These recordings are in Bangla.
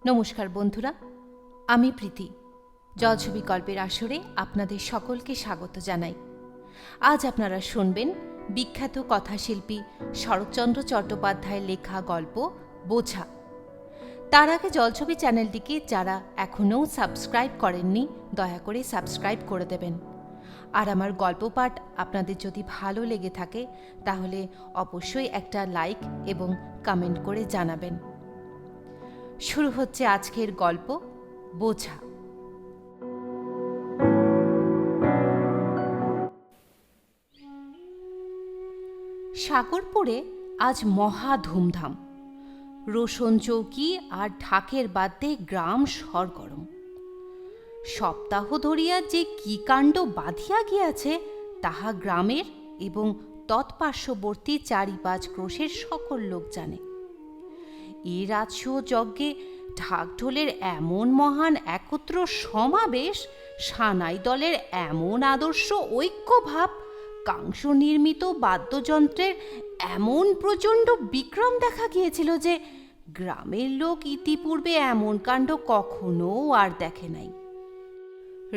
নমস্কার বন্ধুরা, আমি প্রীতি। জলছবি গল্পের আসরে আপনাদের সকলকে স্বাগত জানাই। আজ আপনারা শুনবেন বিখ্যাত কথাশিল্পী শরৎচন্দ্র চট্টোপাধ্যায়ের লেখা গল্প বোঝা। তার আগে জলছবি চ্যানেলটিকে যারা এখনও সাবস্ক্রাইব করেননি, দয়া করে সাবস্ক্রাইব করে দেবেন। আর আমার গল্প পাঠ আপনাদের যদি ভালো লেগে থাকে তাহলে অবশ্যই একটা লাইক এবং কমেন্ট করে জানাবেন। শুরু হচ্ছে আজকের গল্প বোঝা। সাগরপুরে আজ মহা ধুমধাম। রোশন চৌকি আর ঢাকের বাদ্যে গ্রাম সরগরম। সপ্তাহ ধরিয়া যে কি কাণ্ড বাঁধিয়া গিয়াছে তাহা গ্রামের এবং তৎপার্শ্ববর্তী ৪-৫ ক্রোশের সকল লোক জানে। এ রাজসূয় যজ্ঞে ঢাকঢোলের এমন মহান একত্র সমাবেশ, সানাই দলের এমন আদর্শ ঐক্যভাব, কাংস নির্মিত বাদ্যযন্ত্রের এমন প্রচণ্ড বিক্রম দেখা গিয়েছিল যে গ্রামের লোক ইতিপূর্বে এমন কাণ্ড কখনো আর দেখে নাই।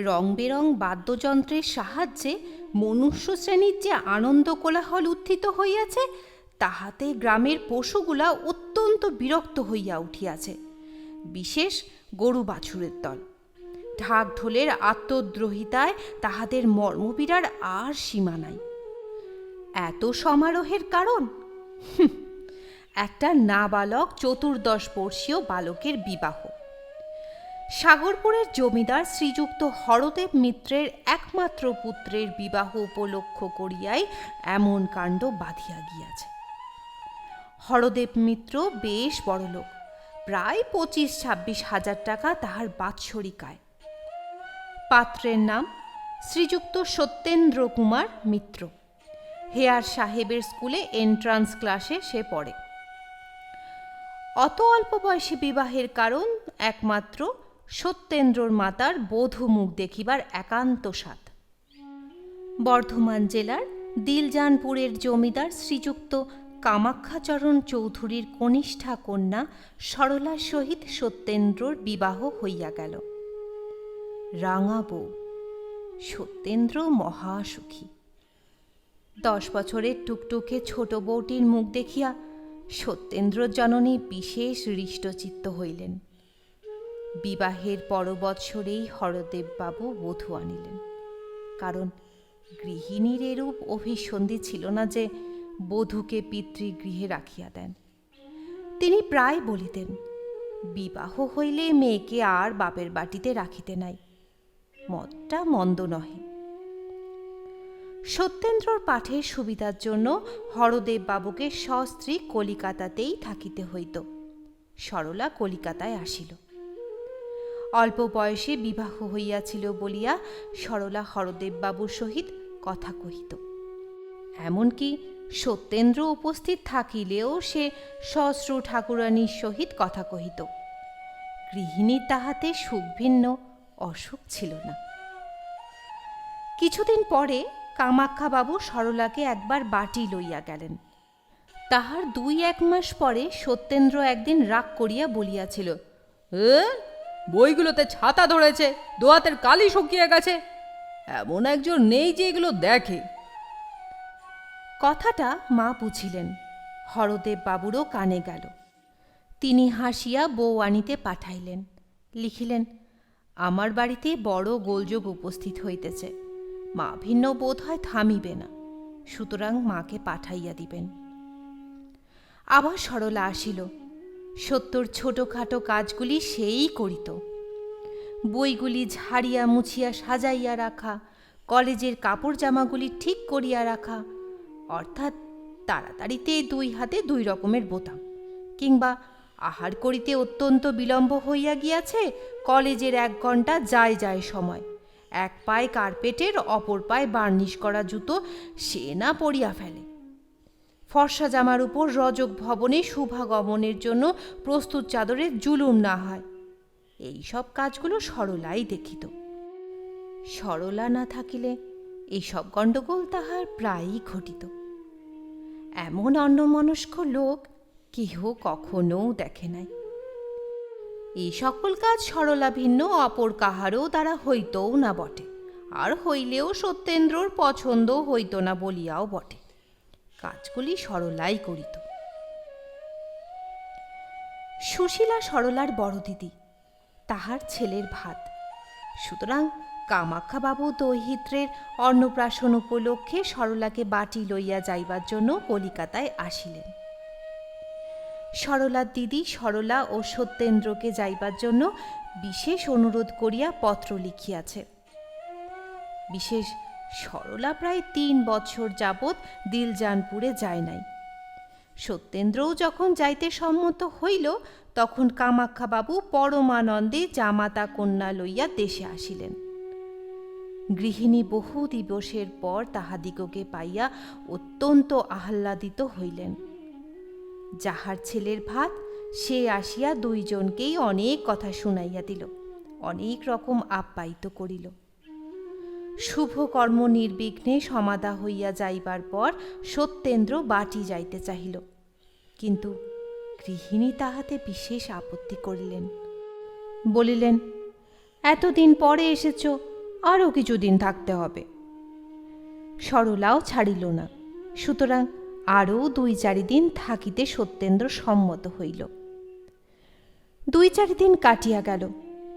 রং বেরং বাদ্যযন্ত্রের সাহায্যে মনুষ্য শ্রেণীর যে আনন্দ কোলাহল উত্থিত হইয়াছে তাহাতে গ্রামের পশুগুলা অত্যন্ত বিরক্ত হইয়া উঠিয়াছে, বিশেষ গরু বাছুরের দল। ঢাক ঢোলের আত্মদ্রোহিতায় তাহাদের মর্মপীড়ার আর সীমা নাই। এত সমারোহের কারণ একটা নাবালক 14 বর্ষীয় বালকের বিবাহ। সাগরপুরের জমিদার শ্রীযুক্ত হরদেব মিত্রের একমাত্র পুত্রের বিবাহ উপলক্ষ করিয়াই এমন কাণ্ড বাঁধিয়া গিয়াছে। হরদেব মিত্র বেশ বড়লোক, প্রায় 25-26 হাজার টাকা তাহার বাৎসরিক আয়। পাত্রের নাম শ্রীযুক্ত সত্যেন্দ্র কুমার মিত্র। হেয়ার সাহেবের স্কুলে এন্ট্রান্স ক্লাসে সে পড়ে। অত অল্প বয়সে বিবাহের কারণ একমাত্র সত্যেন্দ্রর মাতার বধূ মুখ দেখিবার একান্ত স্বাদ। বর্ধমান জেলার দিলজানপুরের জমিদার শ্রীযুক্ত কামাখ্যাচরণ চৌধুরীর কনিষ্ঠা কন্যা সরলার সহিত সত্যেন্দ্রর বিবাহ হইয়া গেল। রাঙা বউ। সত্যেন্দ্র মহাসুখী। 10 বছরের টুকটুকে ছোট বউটির মুখ দেখিয়া সত্যেন্দ্রর জননী বিশেষ হৃষ্টচিত্ত হইলেন। বিবাহের পর বৎসরেই হরদেববাবু বধূ আনিলেন, কারণ গৃহিণীর এরূপ অভিসন্ধি ছিল না যে বধূকে পিতৃগৃহে রাখিয়া দেন। তিনি প্রায় বলিতেন, বিবাহ হইলে মেয়েকে আর বাপের বাটিতে রাখিতে নাই। মতটা মন্দ নহে। সত্যেন্দ্রর পাঠের সুবিধার জন্য হরদেববাবুকে সস্ত্রী কলিকাতাতেই থাকিতে হইত। সরলা কলিকাতায় আসিল। অল্প বয়সে বিবাহ হইয়াছিল বলিয়া সরলা হরদেববাবুর সহিত কথা কহিত। এমনকি সত্যেন্দ্র উপস্থিত থাকিলেও সে সশ্রু ঠাকুরানীর সহিত কথা কহিত। গৃহিণীর তাহাতে সুখ ভিন্ন, অসুখ ছিল না। কিছুদিন পরে কামাখ্যাবাবু সরলাকে একবার বাটি লইয়া গেলেন। তাহার 2-1 মাস পরে সত্যেন্দ্র একদিন রাগ করিয়া বলিয়াছিল, বইগুলোতে ছাতা ধরেছে, দোয়াতের কালি শুকিয়ে গেছে, এমন একজন নেই যে এগুলো দেখে। কথাটা মা বুঝিলেন। হরদেব বাবুরও কানে গেল। তিনি হাসিয়া বউ আনিতে পাঠাইলেন। লিখিলেন, আমার বাড়িতে বড় গোলযোগ উপস্থিত হইতেছে, মা ভিন্ন বোধ হয় থামিবে না, সুতরাং মাকে পাঠাইয়া দিবেন। আবার সরলা আসিল। সত্যর ছোটখাটো কাজগুলি সেই করিত। বইগুলি ঝাড়িয়া মুছিয়া সাজাইয়া রাখা, কলেজের কাপড় জামাগুলি ঠিক করিয়া রাখা, অর্থাৎ তাড়াতাড়িতে 2 হাতে 2 রকমের বোতাম, কিংবা আহার করিতে অত্যন্ত বিলম্ব হইয়া গিয়াছে, কলেজের 1 ঘণ্টা যায় যায় সময়, এক পায়ে কার্পেটের অপর পায়ে বার্নিশ করা জুতো সে না পরিয়া ফেলে, ফর্সা জামার উপর রজক ভবনে শুভাগমনের জন্য প্রস্তুত চাদরের জুলুম না হয়, এই সব কাজগুলো সরলাই দেখিত। সরলা না থাকিলে এইসব গণ্ডগোল তাহার প্রায়ই ঘটিত। এমন অন্যমনস্ক লোক কেহ কখনো দেখে নাই। এই সকল কাজ সরলা ভিন্ন অপর কাহারও দ্বারা হইতও না বটে, আর হইলেও সত্যেন্দ্রর পছন্দ হইত না বলিয়াও বটে। কাজগুলি সরলাই করিত। সুশীলা সরলার বড় দিদি, তাহার ছেলের ভাত। সুতরাং কামাখ্যাবাবু দৈহিত্রের অন্নপ্রাশন উপলক্ষে সরলাকে বাটি লইয়া যাইবার জন্য কলিকাতায় আসিলেন। সরলার দিদি সরলা ও সত্যেন্দ্রকে যাইবার জন্য বিশেষ অনুরোধ করিয়া পত্র লিখিয়াছে। বিশেষ সরলা প্রায় ৩ বৎসর যাবৎ দিলজানপুরে যায় নাই। সত্যেন্দ্রও যখন যাইতে সম্মত হইল, তখন কামাখ্যাবাবু পরমানন্দে জামাতা কন্যা লইয়া দেশে আসিলেন। গৃহিণী বহু দিবসের পর তাহাদিগকে পাইয়া অত্যন্ত আহ্লাদিত হইলেন। যাহার ছেলের ভাত, সে আসিয়া দুইজনকেই অনেক কথা শুনাইয়া দিল, অনেক রকম আপ্যায়িত করিল। শুভকর্ম নির্বিঘ্নে সমাধা হইয়া যাইবার পর সত্যেন্দ্র বাটি যাইতে চাহিল, কিন্তু গৃহিণী তাহাতে বিশেষ আপত্তি করিলেন। বলিলেন, এতদিন পরে এসেছ, আরও কিছুদিন থাকতে হবে। সরলাও ছাড়িল না। সুতরাং আরও ২-৪ দিন থাকিতে সত্যেন্দ্র সম্মত হইল। ২-৪ দিন কাটিয়া গেল,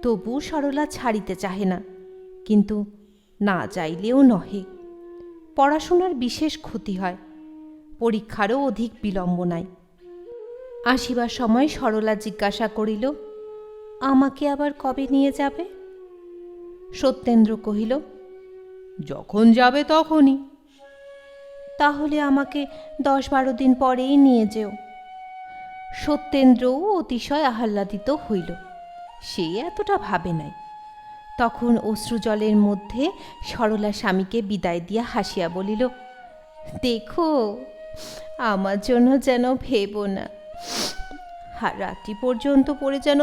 তবু সরলা ছাড়িতে চাহে না। কিন্তু না যাইলেও নহে, পড়াশোনার বিশেষ ক্ষতি হয়, পরীক্ষারও অধিক বিলম্ব নাই। আসিবার সময় সরলা জিজ্ঞাসা করিল, আমাকে আবার কবে নিয়ে যাবে? সত্যেন্দ্র কহিল, যখন যাবে তখনই। তাহলে আমাকে ১০-১২ দিন পরেই নিয়ে যেও। সত্যেন্দ্রও অতিশয় আহ্লাদিত হইল। সে এতটা ভাবে নাই। তখন অশ্রুজলের মধ্যে সরলা স্বামীকে বিদায় দিয়া হাসিয়া বলিল, দেখো, আমার জন্য যেন ভেবো না, রাত্রি পর্যন্ত পড়ে যেন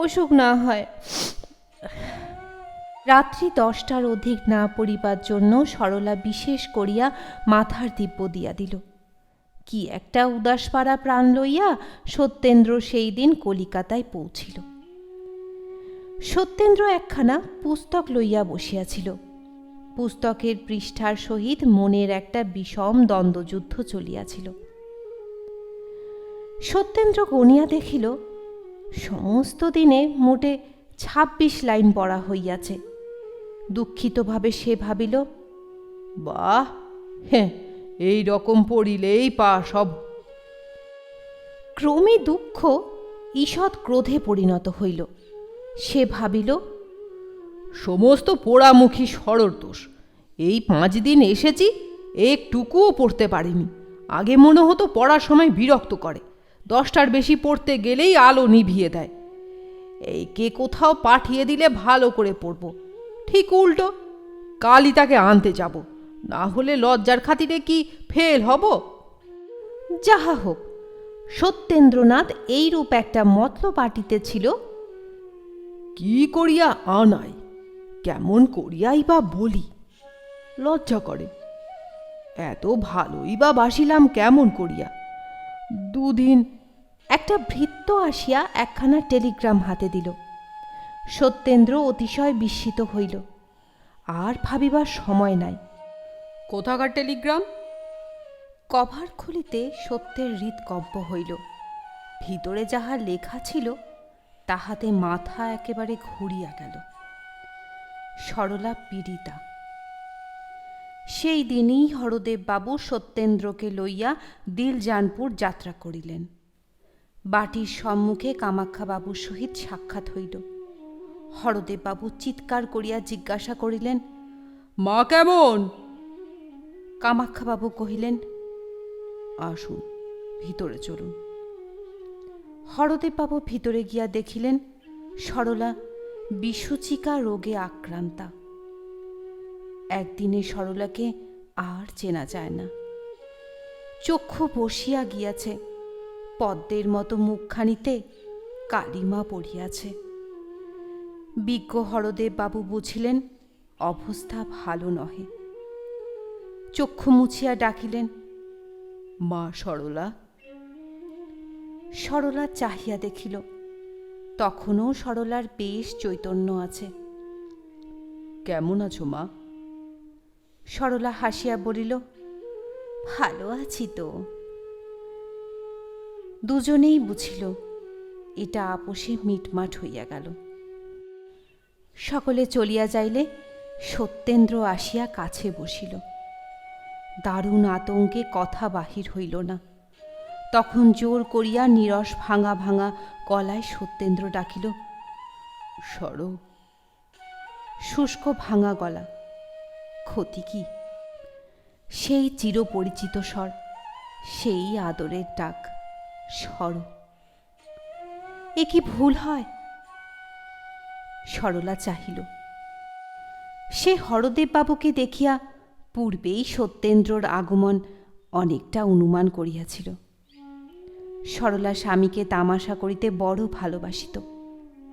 অসুখ না হয়। রাত্রি ১০টার অধিক না পড়িবার জন্য সরলা বিশেষ করিয়া মাথার দিব্য দিয়া দিল। কি একটা উদাসপাড়া প্রাণ লইয়া সত্যেন্দ্র সেই দিন কলিকাতায় পৌঁছিল। সত্যেন্দ্র একখানা পুস্তক লইয়া বসিয়াছিল। পুস্তকের পৃষ্ঠার সহিত মনের একটা বিষম দ্বন্দ্বযুদ্ধ চলিয়াছিল। সত্যেন্দ্র গণিয়া দেখিল, সমস্ত দিনে মোটে ২৬ লাইন পড়া হইয়াছে। দুঃখিতভাবে সে ভাবিল, বাহ, হ্যাঁ, এই রকম পড়িলেই পাস হব। ক্রমে দুঃখ ঈষৎ ক্রোধে পরিণত হইল। সে ভাবিল, সমস্ত পোড়ামুখী সরর দোষ। এই ৫ দিন এসেছি, একটুকুও পড়তে পারিনি। আগে মনে হতো পড়ার সময় বিরক্ত করে, ১০টার বেশি পড়তে গেলেই আলো নিভিয়ে দেয়। কে কোথাও পাঠিয়ে দিলে ভালো করে পড়ব, ঠিক উল্টো। কালই তাকে আনতে যাব, না হলে লজ্জার খাতিরে কি ফেল হব? যাহা হোক, সত্যেন্দ্রনাথ এইরূপ একটা মতলব পাঠিতেছিল। কি করিয়া আনাই, কেমন করিয়াই বা বলি, লজ্জা করে। এত ভালোই বা বাসিলাম কেমন করিয়া? ২ দিন। একটা ভৃত্য আসিয়া একখানা টেলিগ্রাম হাতে দিল। সত্যেন্দ্র অতিশয় বিস্মিত হইল। আর ভাবিবার সময় নাই। কোথাকার টেলিগ্রাম? কভার খুলিতে সত্যের হৃৎকম্প হইল। ভিতরে যাহা লেখা ছিল, তাহাতে মাথা একেবারে ঘুরিয়া গেল। সরলা পীড়িতা। সেই দিনই হরদেববাবু সত্যেন্দ্রকে লইয়া দিলজানপুর যাত্রা করিলেন। বাটির সম্মুখে কামাখ্যাবাবুর সহিত সাক্ষাৎ হইল। হরদেববাবু চিৎকার করিয়া জিজ্ঞাসা করিলেন, মা কেমন? কামাখ্যাবাবু কহিলেন, আসুন, ভিতরে চলুন। হরদেববাবু ভিতরে গিয়া দেখিলেন সরলা বিসূচিকা রোগে আক্রান্তা। একদিনে সরলাকে আর চেনা যায় না। চক্ষু বসিয়া গিয়াছে, পদ্মের মতো মুখখানিতে কালিমা পড়িয়াছে। বিজ্ঞ হরদেববাবু বুঝিলেন অবস্থা ভালো নহে। চক্ষু মুছিয়া ডাকিলেন, মা সরলা। সরলা চাহিয়া দেখিল, তখনও সরলার বেশ চৈতন্য আছে। কেমন আছো মা? সরলা হাসিয়া বলিল, ভালো আছি তো। দুজনেই বুঝিল এটা আপোষে মিটমাট হইয়া গেল। সকলে চলিয়া যাইলে সত্যেন্দ্র আসিয়া কাছে বসিল। দারুণ আতঙ্কে কথা বাহির হইল না। তখন জোর করিয়া নীরস ভাঙা ভাঙা গলায় সত্যেন্দ্র ডাকিল, সর। শুষ্ক ভাঙা গলা। ক্ষতি কি? সেই চিরপরিচিত স্বর, সেই আদরের ডাক, সর। এ কি ভুল হয়? সরলা চাহিল। সে হরদেববাবুকে দেখিয়া পূর্বেই সত্যেন্দ্রর আগমন অনেকটা অনুমান করিয়াছিল। সরলা স্বামীকে তামাশা করিতে বড় ভালোবাসিত।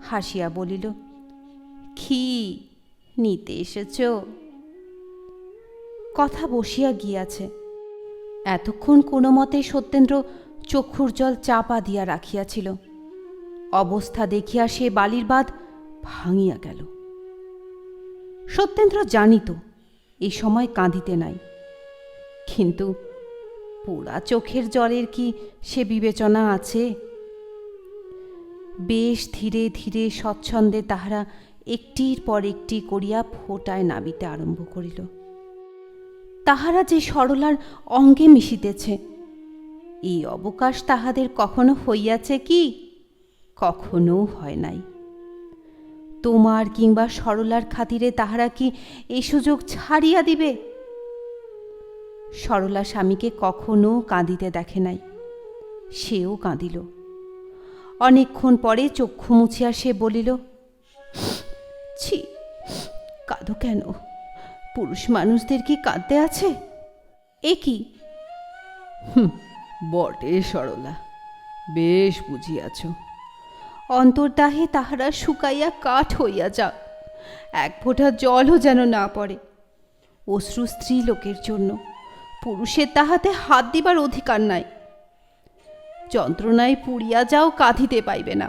হাসিয়া বলিল, কি নিতে এসেছ? কথা বসিয়া গিয়াছে। এতক্ষণ কোনো মতে সত্যেন্দ্র চক্ষুর জল চাপা দিয়া রাখিয়াছিল। অবস্থা দেখিয়া সে বালির বাঁধ ভাঙিয়া গেল। সত্যেন্দ্র জানিত এই সময় কাঁদিতে নাই, কিন্তু পোড়া চোখের জলের কি সে বিবেচনা আছে? বেশ ধীরে ধীরে স্বচ্ছন্দে তাহারা একটির পর একটি করিয়া ফোঁটায় নাবিতে আরম্ভ করিল। তাহারা যে সরলার অঙ্গে মিশিতেছে, এই অবকাশ তাহাদের কখনো হইয়াছে কি? কখনো হয় নাই। তোমার কিংবা সরলার খাতিরে তাহারা কি এই সুযোগ ছাড়িয়া দিবে? সরলা স্বামীকে কখনো কাঁদিতে দেখে নাই, সেও কাঁদিল। অনেকক্ষণ পরে চক্ষু মুছিয়া সে বলিল, ছি, কাঁদো কেন? পুরুষ মানুষদের কি কাঁদতে আছে? এ কি? বটে সরলা, বেশ বুঝিয়াছ। অন্তর্দাহে তাহারা শুকাইয়া কাঠ হইয়া যাক, এক ফোঁটা জলও যেন না পড়ে। অশ্রু স্ত্রী লোকের জন্য, পুরুষের তাহাতে হাত দিবার অধিকার নাই। যন্ত্রণায় পুড়িয়া যাও, কাঁদিতে পাইবে না।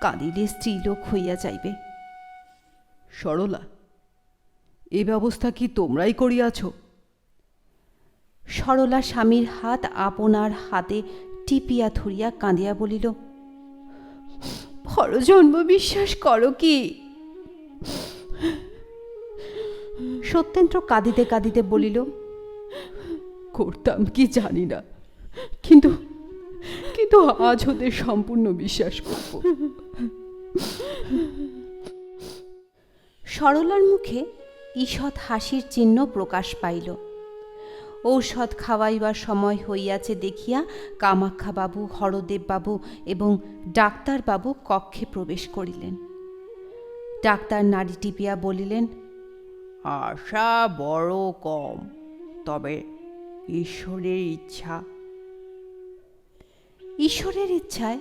কাঁদিলে স্ত্রীলোক হইয়া যাইবে। সরলা, এ ব্যবস্থা কি তোমরাই করিয়াছ? সরলা স্বামীর হাত আপনার হাতে টিপিয়া ধরিয়া কাঁদিয়া বলিল, পরজন্ম বিশ্বাস করো কি? সত্যেন্দ্র কাঁদিতে কাঁদিতে বলিল, করতাম কি জানি না, কিন্তু কিন্তু আজ হতে সম্পূর্ণ বিশ্বাস করব। সরলার মুখে ঈষৎ হাসির চিহ্ন প্রকাশ পাইল। ঔষধ খাওয়াইবার সময় হইয়াছে দেখিয়া কামাক্ষাবাবু, হরদেববাবু এবং ডাক্তারবাবু কক্ষে প্রবেশ করিলেন। ডাক্তার নাড়ি টিপিয়া বলিলেন, আশা বড় কম, তবে ঈশ্বরের ইচ্ছা। ঈশ্বরের ইচ্ছায়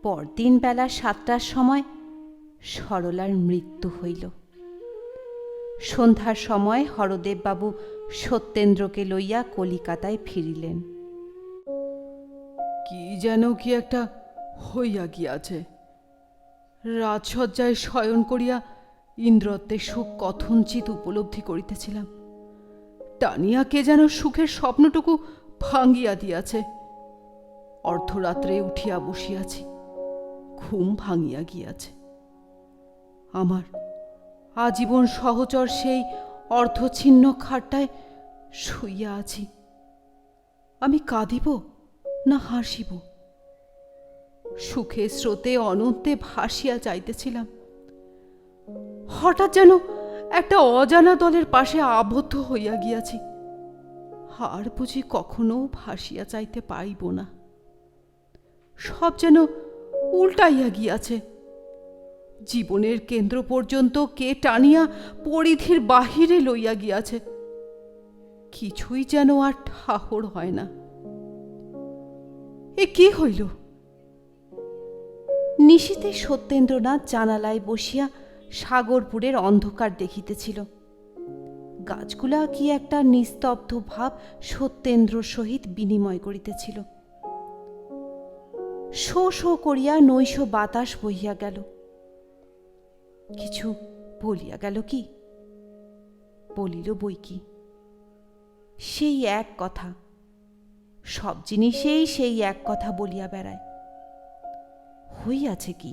পরদিন বেলা 7টার সময় সরলার মৃত্যু হইল। সন্ধ্যার সময় হরদেববাবু সত্যেন্দ্রকে লইয়া কলিকাতায় ফিরিলেন। কি যেন কি একটা হইয়া গিয়াছে। রাজসজ্জায় শয়ন করিয়া ইন্দ্রত্বের সুখ কথঞ্চিত উপলব্ধি করিতেছিলাম। টানিয়া কে যেন সুখের স্বপ্নটুকু ভাঙ্গিয়া দিয়াছে। অর্ধরাত্রে উঠিয়া বসিয়াছি, ঘুম ভাঙিয়া গিয়াছে। আমার আজীবন সহচর সেই অর্ধছিন্ন খাটটায় শুইয়া আছি। আমি কাঁদিব না হাসিব? সুখে স্রোতে অনন্তে ভাসিয়া যাইতেছিলাম। হঠাৎ যেন একটা অজানা দলের পাশে আবদ্ধ হইয়া গিয়াছি। আর বুঝি কখনো ভাসিয়া যাইতে পাইব না। সব যেন উল্টাইয়া গিয়াছে। জীবনের কেন্দ্র পর্যন্ত কে টানিয়া পরিধির বাহিরে লইয়া গিয়াছে। কিছুই যেন আর ঠাহর হয় না। এ কি হইল? নিশীথে সত্যেন্দ্রনাথ জানালায় বসিয়া সাগরপুরের অন্ধকার দেখিতেছিল। গাছগুলা কি একটা নিস্তব্ধ ভাব সত্যেন্দ্রর সহিত বিনিময় করিতেছিল। শো শো করিয়া নৈশ বাতাস বহিয়া গেল। কিছু বলিয়া গেল কি? বলিল বই কি, সেই এক কথা, সব জিনিসেই সেই এক কথা বলিয়া বেড়ায়। হইয়াছে কি?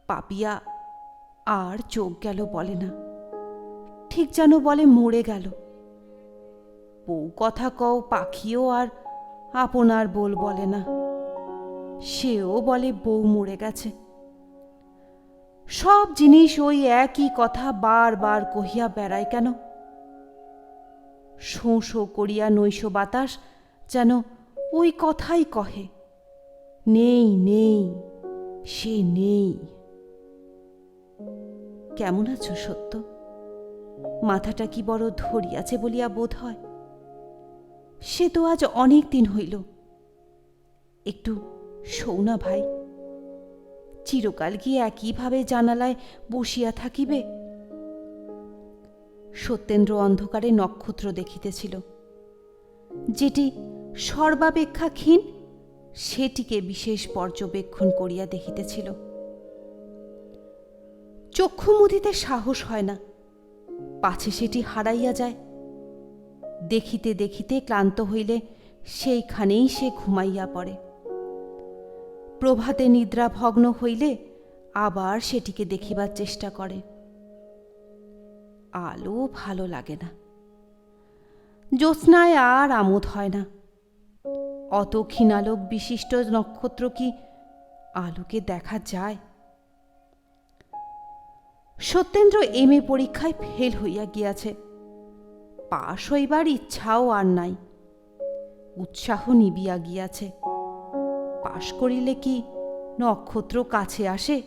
পাপিয়া আর চোখ গেল বলে না, ঠিক যেন বলে মরে গেল। বউ কথা কও, পাখিও আর আপনার বোল বলে না, সেও বলে বউ মরে গেছে। সব জিনিস ওই একই কথা বারবার কহিয়া বেড়ায় কেন? শোঁ শোঁ করিয়া নৈশ বাতাস যেন ওই কথাই কহে, নেই নেই, সে নেই। কেমন আছো সত্য? মাথাটা কি বড় ধরিয়াছে বলিয়া বোধ হয়। সে তো আজ অনেক দিন হইল। একটু শোও না ভাই, চিরকাল কি একইভাবে জানালায় বসিয়া থাকিবে? সত্যেন্দ্র অন্ধকারে নক্ষত্র দেখিতেছিল। যেটি সর্বাপেক্ষা ক্ষীণ, সেটিকে বিশেষ পর্যবেক্ষণ করিয়া দেখিতেছিল। চক্ষু মুদিতে সাহস হয় না, পাছে সেটি হারাইয়া যায়। দেখিতে দেখিতে ক্লান্ত হইলে সেইখানেই সে ঘুমাইয়া পড়ে। প্রভাতে নিদ্রা ভগ্ন হইলে আবার সেটিকে দেখিবার চেষ্টা করে। আলো ভালো লাগে না, জ্যোৎস্নায় আর আমোদ হয় না। অত ক্ষীণালোক বিশিষ্ট নক্ষত্র কি আলোকে দেখা যায়? সত্যেন্দ্র এমএ পরীক্ষায় ফেল হইয়া গিয়াছে। পাশ হইবার ইচ্ছাও আর নাই, উৎসাহ নিবিয়া গিয়াছে। পাশ করিলে কি নক্ষত্র কাছে আসে?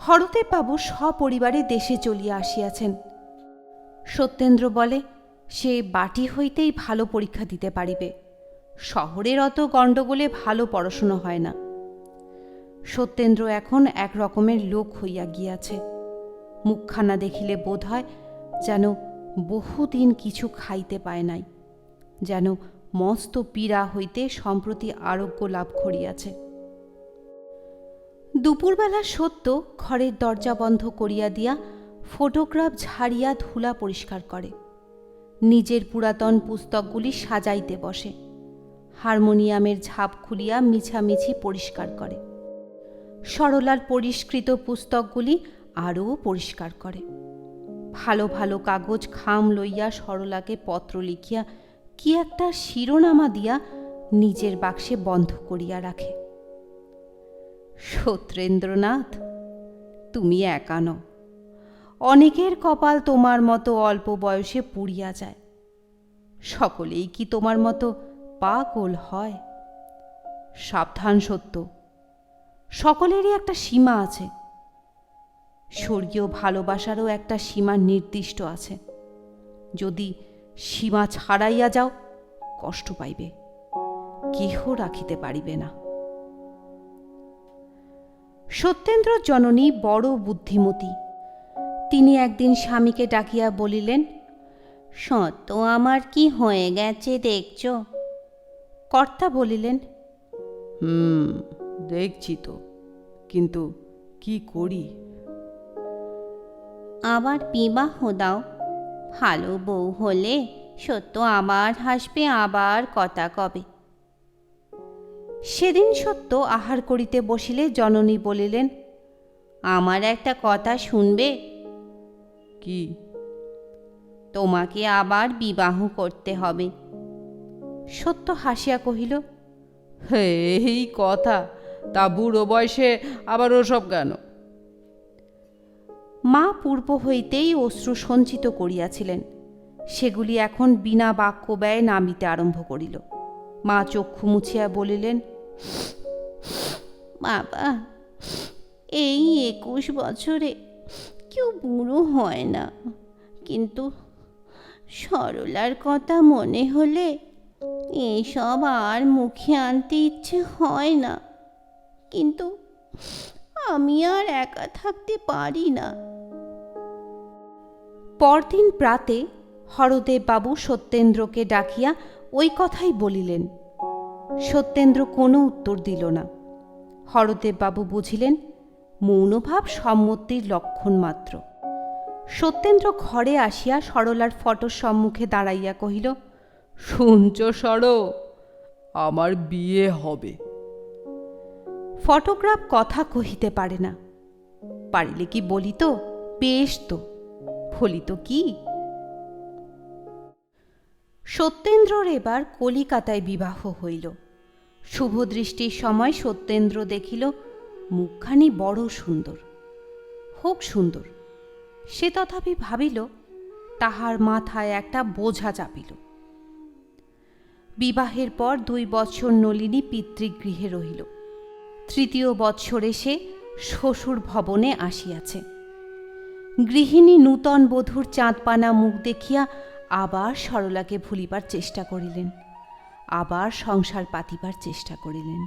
হরদেব বাবু সপরিবারে দেশে চলিয়া আসিয়াছেন। সত্যেন্দ্র বলে সে বাটি হইতেই ভালো পরীক্ষা দিতে পারিবে, শহরের অত গণ্ডগোলে ভালো পড়াশুনো হয় না। সত্যেন্দ্র এখন এক রকমের লোক হইয়া গিয়াছে। মুখখানা দেখিলে বোধ হয় যেন বহুদিন কিছু খাইতে পায় নাই, যেন মস্ত পীড়া হইতে সম্প্রতি আরোগ্য লাভ করিয়াছে। দুপুরবেলা সত্য ঘরের দরজা বন্ধ করিয়া দিয়া ফটোগ্রাফ ঝাড়িয়া ধুলা পরিষ্কার করে। নিজের পুরাতন পুস্তকগুলি সাজাইতে বসে। হারমোনিয়ামের ঝাপ খুলিয়া মিছামিছি পরিষ্কার করে। সরলার পরিষ্কৃত পুস্তকগুলি আরও পরিষ্কার করে। ভালো ভালো কাগজ খাম লইয়া সরলাকে পত্র লিখিয়া কি একটা শিরোনামা দিয়া নিজের বাক্সে বন্ধ করিয়া রাখে। সত্যেন্দ্রনাথ, তুমি একা নও, অনেকের কপাল তোমার মতো অল্প বয়সে পুড়িয়া যায়। সকলেই কি তোমার মতো পাগল হয়? সাবধান সত্য, সকলেরই একটা সীমা আছে। স্বর্গীয় ভালোবাসারও একটা সীমা নির্দিষ্ট আছে। যদি সীমা ছাড়াইয়া যাও, কষ্ট পাইবে, কেহ রাখিতে পারিবে না। সত্যেন্দ্র জননী বড় বুদ্ধিমতী। তিনি একদিন স্বামীকে ডাকিয়া বলিলেন, সত্য আমার কি হয়ে গেছে দেখছ? কর্তা বলিলেন, দেখছি তো, কিন্তু কি করি? আবার বিবাহ দাও, ভালো বউ হলে সত্য আবার হাসবে, আবার কথা কবে। সেদিন সত্য আহার করিতে বসিলে জননী বলিলেন, আমার একটা কথা শুনবে? কি? তোমাকে আবার বিবাহ করতে হবে। সত্য হাসিয়া কহিল, এই কথা, তা বুড়ো বয়সে আবার ওসব কেন? মা পূর্ব হইতেই অশ্রু সঞ্চিত করিয়াছিলেন, সেগুলি এখন বিনা বাক্য ব্যয়ে নামিতে আরম্ভ করিল। মা চক্ষু মুছিয়া বলিলেন, বাবা, এই 21 বছরে কেউ বুড়ো হয় না, কিন্তু সরলার কথা মনে হলে এসব আর মুখে আনতে ইচ্ছে হয় না। কিন্তু আমি আর একা থাকতে পারি না। পরদিন প্রাতে হরদেব বাবু সত্যেন্দ্রকে ডাকিয়া ওই কথাই বলিলেন। সত্যেন্দ্র কোনো উত্তর দিল না। হরদেববাবু বুঝিলেন মৌনভাব সম্মতির লক্ষণ মাত্র। সত্যেন্দ্র ঘরে আসিয়া সরলার ফটোর সম্মুখে দাঁড়াইয়া কহিল, শুনছ সর, আমার বিয়ে হবে। ফটোগ্রাফ কথা কহিতে পারে না, পারিলে কি বলিত, বেশ তো, ফলিত কি? সত্যেন্দ্রর এবার কলিকাতায় বিবাহ হইল। শুভদৃষ্টির সময় সত্যেন্দ্র দেখিল মুখখানি বড় সুন্দর, হোক সুন্দর, সে তথাপি ভাবিল তাহার মাথায় একটা বোঝা চাপিল। বিবাহের পর 2 বৎসর নলিনী পিতৃগৃহে রহিল। 3য় বৎসরে সে শ্বশুর ভবনে আসিয়াছে। গৃহিণী নূতন বধূর চাঁদপানা মুখ দেখিয়া আবার সরলাকে ভুলিবার চেষ্টা করিলেন, আবার সংসার পাতিবার চেষ্টা করিলেন।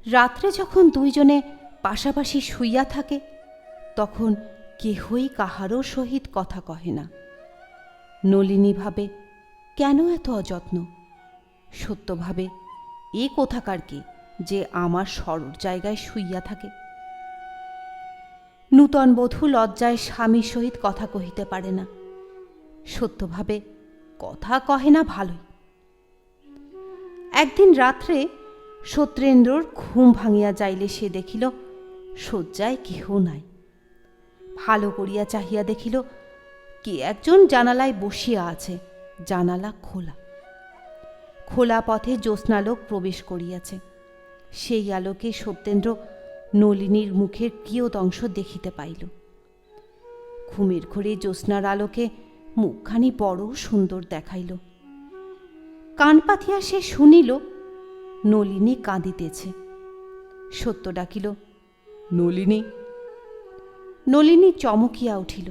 রাত্রে যখন 2 জনে পাশাপাশি শুইয়া থাকে, তখন কেহই কাহারও সহিত কথা কহে না। নলিনী ভাবে কেন এত অযত্ন, সত্য ভাবে এ কোথাকার কে যে আমার সরর জায়গায় শুইয়া থাকে। নূতন বধূ লজ্জায় স্বামীর সহিত কথা কহিতে পারে না, সত্য ভাবে কথা কহে না ভালোই। একদিন রাত্রে সত্যেন্দ্রর ঘুম ভাঙিয়া যাইলে সে দেখিল শয্যায় কেহ নাই। ভালো করিয়া চাহিয়া দেখিল কে একজন জানালায় বসিয়া আছে, জানালা খোলা। খোলা পথে জ্যোৎস্নালোক প্রবেশ করিয়াছে। সেই আলোকে সত্যেন্দ্র নলিনীর মুখের কিয়দংশ দেখিতে পাইল। ঘুমের ঘরে জ্যোৎস্নার আলোকে মুখখানি বড় সুন্দর দেখাইল। কান পাতিয়া সে শুনিল নলিনী কাঁদিতেছে। সত্য ডাকিল, নলিনী। নলিনী চমকিয়া উঠিল।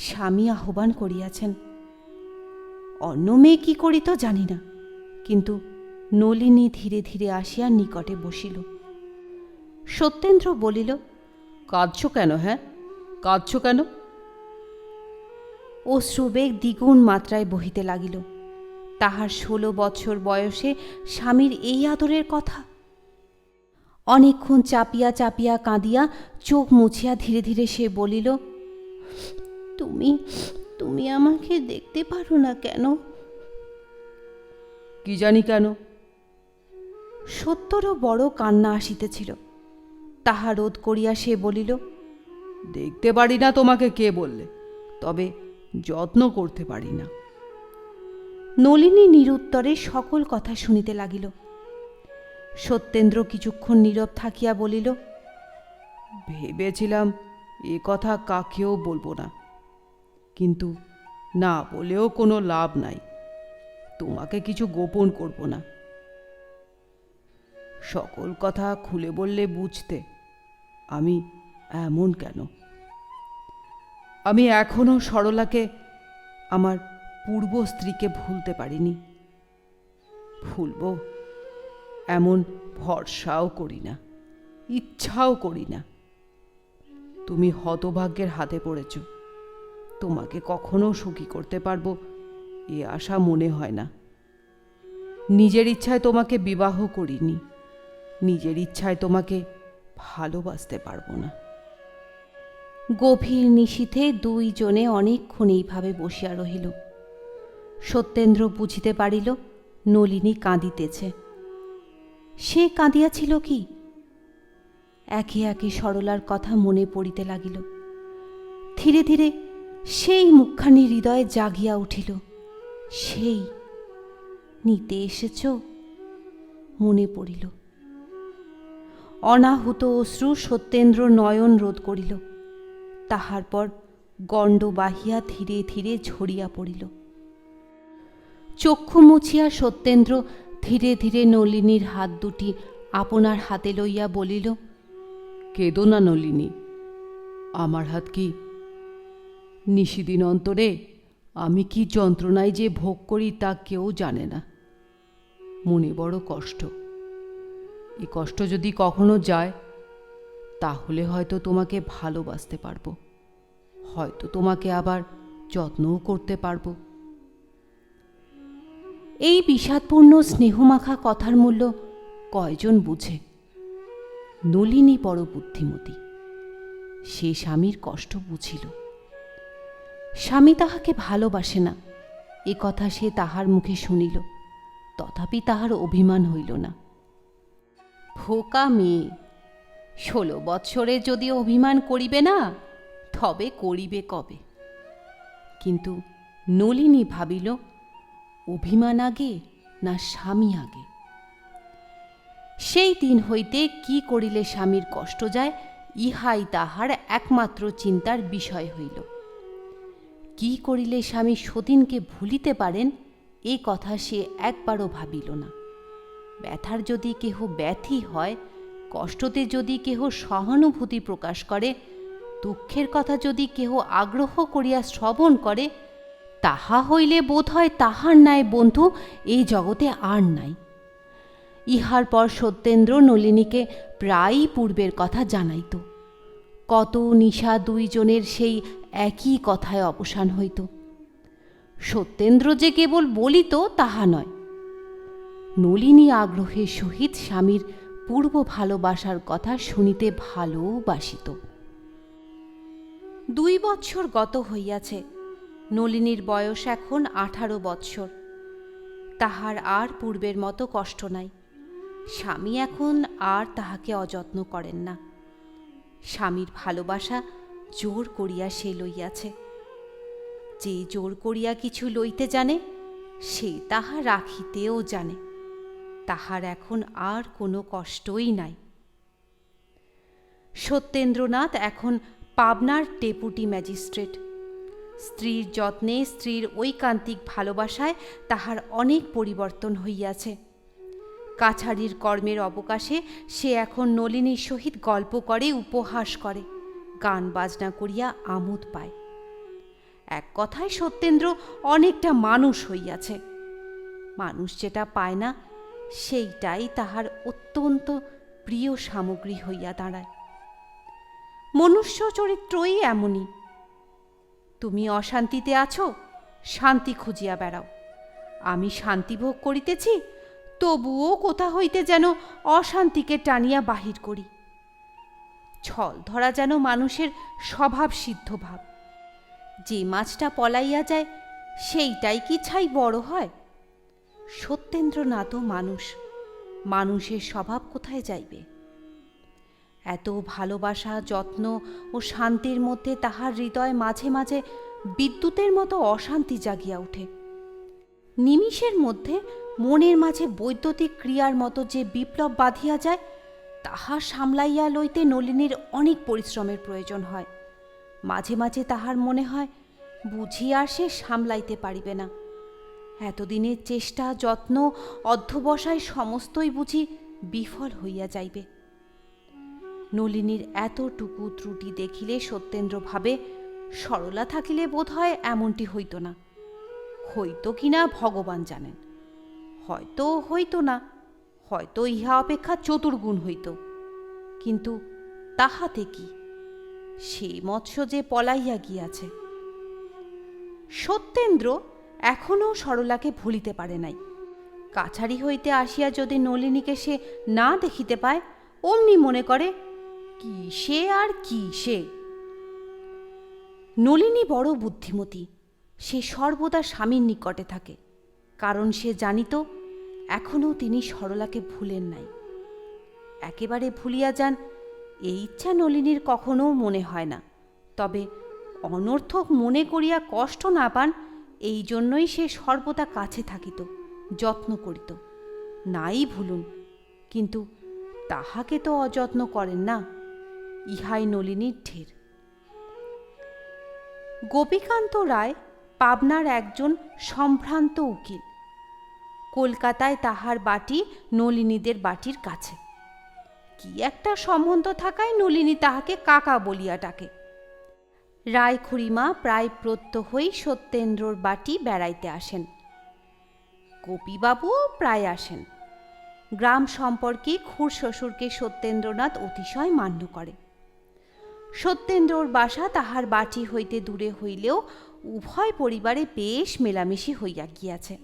স্বামী আহ্বান করিয়াছেন। অন্য মেয়ে কি করিত জানি না, কিন্তু নলিনী ধীরে ধীরে আসিয়া নিকটে বসিল। সত্যেন্দ্র বলিল, কাঁদছ কেন? হ্যাঁ, কাঁদছ কেন? অশ্রুবেগ দ্বিগুণ মাত্রায় বহিতে লাগিল। তাহার 16 বৎসর বয়সে স্বামীর এই আদরের কথা। অনেকক্ষণ চাপিয়া চাপিয়া কাঁদিয়া চোখ মুছিয়া ধীরে ধীরে সে বলিল, তুমি তুমি আমাকে দেখতে পারো না কেন? কি জানি কেন। সত্যরও বড় কান্না আসিতেছিল। তাহা রোধ করিয়া সে বলিল, দেখতে পারি না তোমাকে কে বললে, তবে যত্ন করতে পারি না। নলিনী নিরুত্তরে সকল কথা শুনিতে লাগিল। সত্যেন্দ্র কিছুক্ষণ নীরব থাকিয়া বলিল, ভেবেছিলাম এ কথা কাকেও বলবো না, কিন্তু না বলেও কোনো লাভ নাই। তোমাকে কিছু গোপন করব না। সকল কথা খুলে বললে বুঝতে আমি এমন কেন। আমি এখনো সরলাকে, আমার পূর্ব স্ত্রীকে ভুলতে পারিনি। ভুলব এমন ভরসাও করি না, ইচ্ছাও করি না। তুমি হতভাগ্যের হাতে পড়েছ। তোমাকে কখনো সুখী করতে পারবো এ আশা মনে হয় না। নিজের ইচ্ছায় তোমাকে বিবাহ করিনি, নিজের ইচ্ছায় তোমাকে ভালোবাসতে পারবো না। গভীর নিশীথে 2 জনে অনেকক্ষণ এইভাবে বসিয়া রহিল। সত্যেন্দ্র বুঝিতে পারিল নলিনী কাঁদিতেছে। সে কাঁদিয়াছিল কি? একে একে সরলার কথা মনে পড়িতে লাগিল। ধীরে ধীরে সেই মুখখানি হৃদয়ে জাগিয়া উঠিল। সেই নিতে এসেছ, মনে পড়িল। অনাহুত অশ্রু সত্যেন্দ্র নয়ন রোধ করিল। তাহার পর গণ্ড বাহিয়া ধীরে ধীরে ঝরিয়া পড়িল। চক্ষু মুছিয়া সত্যেন্দ্র ধীরে ধীরে নলিনীর হাত দুটি আপনার হাতে লইয়া বলিল, কেঁদো না নলিনী। আমার হাত কি নিশিদিন অন্তরে আমি কি যন্ত্রণায় যে ভোগ করি তা কেউ জানে না। মনে বড় কষ্ট। এই কষ্ট যদি কখনো যায়, তাহলে হয়তো তোমাকে ভালোবাসতে পারবো, হয়তো তোমাকে আবার যত্নও করতে পারবো। এই বিষাদপূর্ণ স্নেহমাখা কথার মূল্য কয়জন বুঝে? নলিনী বড় বুদ্ধিমতী। সে স্বামীর কষ্ট বুঝিল। স্বামী তাহাকে ভালোবাসে না, এ কথা সে তাহার মুখে শুনিল, তথাপি তাহার অভিমান হইল না। ভোকা মেয়ে, 16 বৎসরে যদি অভিমান করিবে না, তবে করিবে কবে? কিন্তু নলিনী ভাবিল, অভিমান আগে না স্বামী আগে? সেই দিন হইতে কি করিলে স্বামীর কষ্ট যায়, ইহাই তাহার একমাত্র চিন্তার বিষয় হইল। কি করিলে স্বামী সতীনকে ভুলিতে পারেন, এ কথা সে একবারও ভাবিল না। ব্যথার যদি কেহ ব্যথী হয়, কষ্টতে যদি কেহ সহানুভূতি প্রকাশ করে, দুঃখের কথা যদি কেহ আগ্রহ করিয়া শ্রবণ করে, তাহা হইলে বোধ হয় তাহার ন্যায় বন্ধু এই জগতে আর নাই। ইহার পর সত্যেন্দ্র নলিনীকে প্রায়ই পূর্বের কথা জানাইত। কত নিশা দুইজনের সেই একই কথায় অবসান হইত। সত্যেন্দ্র যে কেবল বলিত তাহা নয়, নলিনী আগ্রহের সহিত স্বামীর পূর্ব ভালোবাসার কথা শুনিতে ভালোবাসিত। 2 বৎসর গত হইয়াছে। নলিনীর বয়স এখন 18 বৎসর। তাহার আর পূর্বের মতো কষ্ট নাই। স্বামী এখন আর তাহাকে অযত্ন করেন না। স্বামীর ভালোবাসা জোর করিয়া সে লইয়াছে। যে জোর করিয়া কিছু লইতে জানে, সে তাহা রাখিতেও জানে। তাহার এখন আর কোনো কষ্টই নাই। সত্যেন্দ্রনাথ এখন পাবনার ডেপুটি ম্যাজিস্ট্রেট। স্ত্রীর যত্নে, স্ত্রীর ঐকান্তিক ভালোবাসায় তাহার অনেক পরিবর্তন হইয়াছে। কাছারির কর্মের অবকাশে সে এখন নলিনীর সহিত গল্প করে, উপহাস করে, গান বাজনা করিয়া আমোদ পায়। এক কথায় সত্যেন্দ্র অনেকটা মানুষ হইয়াছে। মানুষ যেটা পায় না, সেইটাই তাহার অত্যন্ত প্রিয় সামগ্রী হইয়া দাঁড়ায়। মনুষ্য চরিত্রই এমনই। তুমি অশান্তিতে আছো, শান্তি খুঁজিয়া বেড়াও। আমি শান্তি ভোগ করিতেছি, তবুও কোথা হইতে যেন অশান্তিকে টানিয়া বাহির করি। ছল ধরা যেন মানুষের স্বভাব সিদ্ধ ভাব। যে মাছটা পলাইয়া যায়, সেইটাই কি ছাই বড় হয়? সত্যেন্দ্রনাথও মানুষ, মানুষের স্বভাব কোথায় যাইবে? এত ভালোবাসা, যত্ন ও শান্তির মধ্যে তাহার হৃদয় মাঝে মাঝে বিদ্যুতের মতো অশান্তি জাগিয়া ওঠে। নিমিষের মধ্যে মনের মাঝে বৈদ্যুতিক ক্রিয়ার মতো যে বিপ্লব বাঁধিয়া যায়, তাহা সামলাইয়া লইতে নলিনীর অনেক পরিশ্রমের প্রয়োজন হয়। মাঝে মাঝে তাহার মনে হয়, বুঝি আর সে সামলাইতে পারিবে না। এতদিনের চেষ্টা, যত্ন, অধ্যবসায় সমস্তই বুঝি বিফল হইয়া যাইবে। নলিনীর এতটুকু ত্রুটি দেখিলে সত্যেন্দ্র ভাবে, সরলা থাকিলে বোধ হয় এমনটি হইত না। হইত কিনা ভগবান জানেন। হয়তো হইত না, হয়তো ইহা অপেক্ষা চতুর্গুণ হইত। কিন্তু তাহাতে কি? সে মৎস্য যে পলাইয়া গিয়াছে। সত্যেন্দ্র এখনও সরলাকে ভুলিতে পারে নাই। কাছারি হইতে আসিয়া যদি নলিনীকে সে না দেখিতে পায়, অমনি মনে করে, কি সে আর কি সে। নলিনী বড় বুদ্ধিমতী। সে সর্বদা স্বামীর নিকটে থাকে, কারণ সে জানিত এখনও তিনি সরলাকে ভুলেন নাই। একেবারে ভুলিয়া যান, এই ইচ্ছা নলিনীর কখনো মনে হয় না। তবে অনর্থক মনে করিয়া কষ্ট না পান, এই জন্যই সে সর্বদা কাছে থাকিত, যত্ন করিত। নাই ভুলুন, কিন্তু তাহাকে তো অযত্ন করেন না, ইহাই নলিনীর ঢের। গোপীকান্ত রায় পাবনার একজন সম্ভ্রান্ত উকিল। কলকাতায় তাহার বাটি নলিনীদের বাটির কাছে। কি একটা সম্বন্ধ থাকায় নলিনী তাহাকে কাকা বলিয়া ডাকে। রায় খুড়িমা প্রায় প্রত্যহই সত্যেন্দ্রর বাটি বেড়াইতে আসেন। গোপীবাবুও প্রায় আসেন। গ্রাম সম্পর্কে খুড়শ্বশুরকে সত্যেন্দ্রনাথ অতিশয় মান্য করে। সত্যেন্দ্রর বাসা তাহার বাটি হইতে দূরে হইলেও উভয় পরিবারে বেশ মেলামেশি হইয়া গিয়াছে।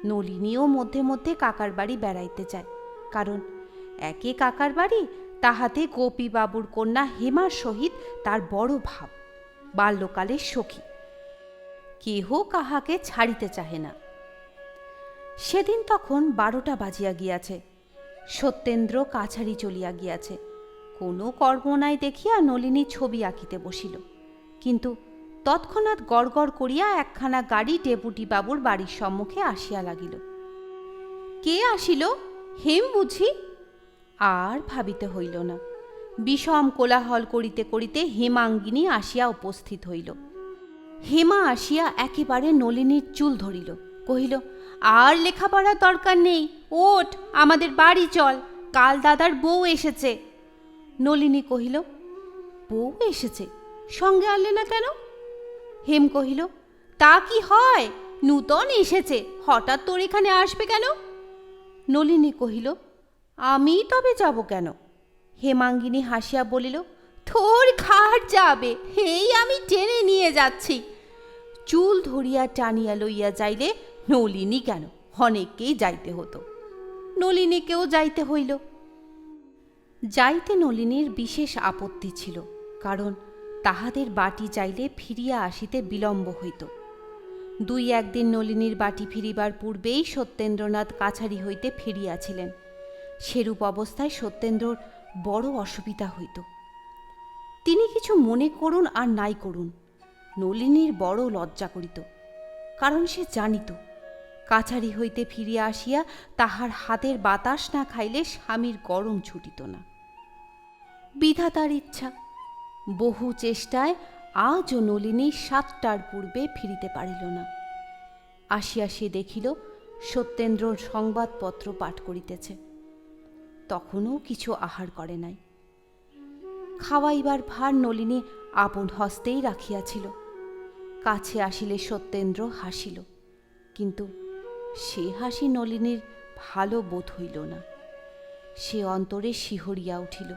নলিনীও মধ্যে মধ্যে কাকার বাড়ি বেড়াইতে যায়, কারণ একে কাকার বাড়ি, তাহাতে গোপীবাবুর কন্যা হেমার সহিত তার বড় ভাব, বাল্যকালের সখী। কেহ কাহাকে ছাড়িতে চাহে না। সেদিন তখন 12টা বাজিয়া গিয়াছে। সত্যেন্দ্র কাছারি চলিয়া গিয়াছে। কোনো কর্ম নাই দেখিয়া নলিনী ছবি আঁকিতে বসিল, কিন্তু তৎক্ষণাৎ গড়গড় করিয়া একখানা গাড়ি ডেপুটি বাবুর বাড়ির সম্মুখে আসিয়া লাগিল। কে আসিল? হেম বুঝি? আর ভাবিতে হইল না। বিষম কোলাহল করিতে করিতে হেমাঙ্গিনী আসিয়া উপস্থিত হইল। হেমা আসিয়া একেবারে নলিনীর চুল ধরিল, কহিল, আর লেখাপড়ার দরকার নেই, ওঠ, আমাদের বাড়ি চল, কাল দাদার বউ এসেছে। নলিনী কহিল, বউ এসেছে? সঙ্গে আনলে না কেন? হেম কহিল, তা কি হয়, নূতন এসেছে, হঠাৎ তোর এখানে আসবে কেন? নলিনী কহিল, আমি তবে যাব কেন? হেমাঙ্গিনী হাসিয়া বলিল, তোর ঘাট যাবে, এই আমি টেনে নিয়ে যাচ্ছি। চুল ধরিয়া টানিয়া লইয়া যাইলে নলিনী কেন, অনেককেই যাইতে হতো। নলিনীকেও যাইতে হইল। যাইতে নলিনীর বিশেষ আপত্তি ছিল, কারণ তাহাদের বাটি যাইলে ফিরিয়া আসিতে বিলম্ব হইত। 2-1 দিন নলিনীর বাটি ফিরিবার পূর্বেই সত্যেন্দ্রনাথ কাছারি হইতে ফিরিয়াছিলেন। সেরূপ অবস্থায় সত্যেন্দ্রর বড় অসুবিধা হইত। তিনি কিছু মনে করুন আর নাই করুন, নলিনীর বড় লজ্জা করিত, কারণ সে জানিত কাছারি হইতে ফিরিয়া আসিয়া তাহার হাতের বাতাস না খাইলে স্বামীর গরম ছুটিত না। বিধাতার ইচ্ছা, বহু চেষ্টায় আজও নলিনী 7টার পূর্বে ফিরিতে পারিল না। আসিয়া সে দেখিল সত্যেন্দ্রর সংবাদপত্র পাঠ করিতেছে। তখনও কিছু আহার করে নাই। খাওয়াইবার ভার নলিনী আপন হস্তেই রাখিয়াছিল। কাছে আসিলে সত্যেন্দ্র হাসিল, কিন্তু সে হাসি নলিনীর ভালো বোধ হইল না। সে অন্তরে শিহরিয়া উঠিল।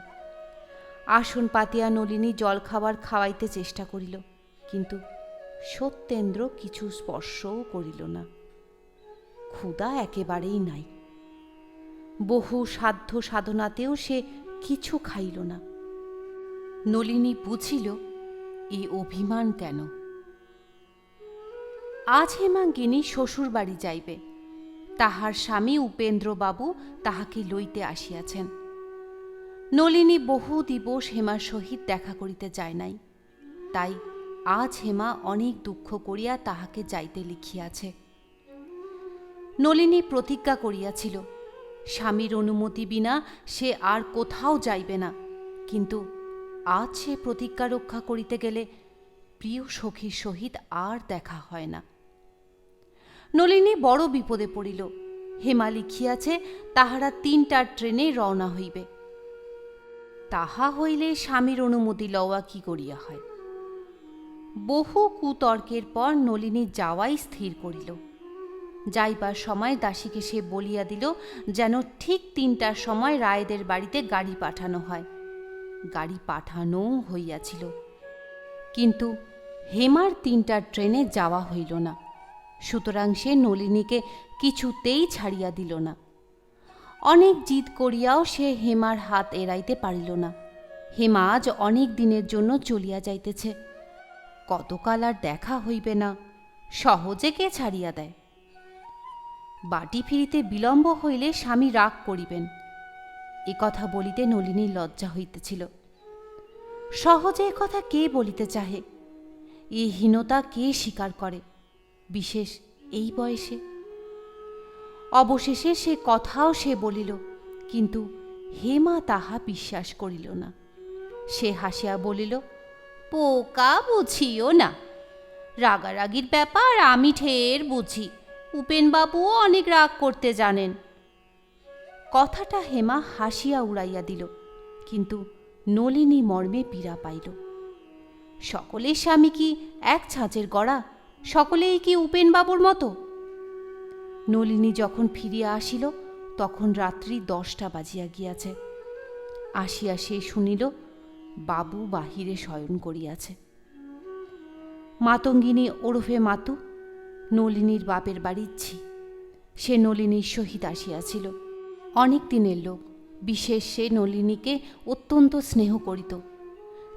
আসন পাতিয়া নলিনী জলখাবার খাওয়াইতে চেষ্টা করিল, কিন্তু সত্যেন্দ্র কিছু স্পর্শও করিল না। ক্ষুধা একেবারেই নাই। বহু সাধ্য সাধনাতেও সে কিছু খাইল না। নলিনী বুঝিল এ অভিমান কেন। আজ হেমাঙ্গিনী শ্বশুর বাড়ি যাইবে। তাহার স্বামী উপেন্দ্রবাবু তাহাকে লইতে আসিয়াছেন। নলিনী বহু দিবস হেমার সহিত দেখা করিতে যায় নাই, তাই আজ হেমা অনেক দুঃখ করিয়া তাহাকে যাইতে লিখিয়াছে। নলিনী প্রতিজ্ঞা করিয়াছিল স্বামীর অনুমতি বিনা সে আর কোথাও যাইবে না, কিন্তু আজ সে প্রতিজ্ঞা রক্ষা করিতে গেলে প্রিয় সখীর সহিত আর দেখা হয় না। নলিনী বড় বিপদে পড়িল। হেমা লিখিয়াছে তাহারা 3টার ট্রেনে রওনা হইবে। তাহা হইলে স্বামীর অনুমতি লওয়া কি করিয়া হয়। বহু কুতর্কের পর নলিনী যাওয়াই স্থির করিল। যাইবার সময় দাসীকে সে বলিয়া দিল যেন ঠিক 3টার সময় রায়েদের বাড়িতে গাড়ি পাঠানো হয়। গাড়ি পাঠানোও হইয়াছিল, কিন্তু হেমার 3টার ট্রেনে যাওয়া হইল না। সুতরাং সে নলিনীকে কিছুতেই ছাড়িয়া দিল না। অনেক জিদ করিয়াও সে হেমার হাত এড়াইতে পারিল না। হেমা আজ অনেক দিনের জন্য চলিয়া যাইতেছে। কতকাল আর দেখা হইবে না, সহজে কে ছাড়িয়া দেয়। বাটি ফিরিতে বিলম্ব হইলে স্বামী রাগ করিবেন, এ কথা বলিতে নলিনীর লজ্জা হইতেছিল। সহজে এ কথা কে বলিতে চাহে? এ হীনতা কে স্বীকার করে, বিশেষ এই বয়সে? অবশেষে সে কথাও সে বলিল, কিন্তু হেমা তাহা বিশ্বাস করিল না। সে হাসিয়া বলিল, পোকা বুঝিও না, রাগারাগির ব্যাপার আমি ঢের বুঝি, উপেনবাবুও অনেক রাগ করতে জানেন। কথাটা হেমা হাসিয়া উড়াইয়া দিল, কিন্তু নলিনী মর্মে পীড়া পাইল। সকলের স্বামী কি এক ছাঁচের গড়া? সকলেই কি উপেনবাবুর মতো? নলিনী যখন ফিরিয়া আসিল তখন রাত্রি 10টা বাজিয়া গিয়াছে। আসিয়া সে শুনিল বাবু বাহিরে শয়ন করিয়াছে। মাতঙ্গিনী ওরফে মাতু, নলিনীর বাপের বাড়ির ঝি, সে নলিনীর সহিত আসিয়াছিল। অনেক দিনের লোক, বিশেষ সে নলিনীকে অত্যন্ত স্নেহ করিত।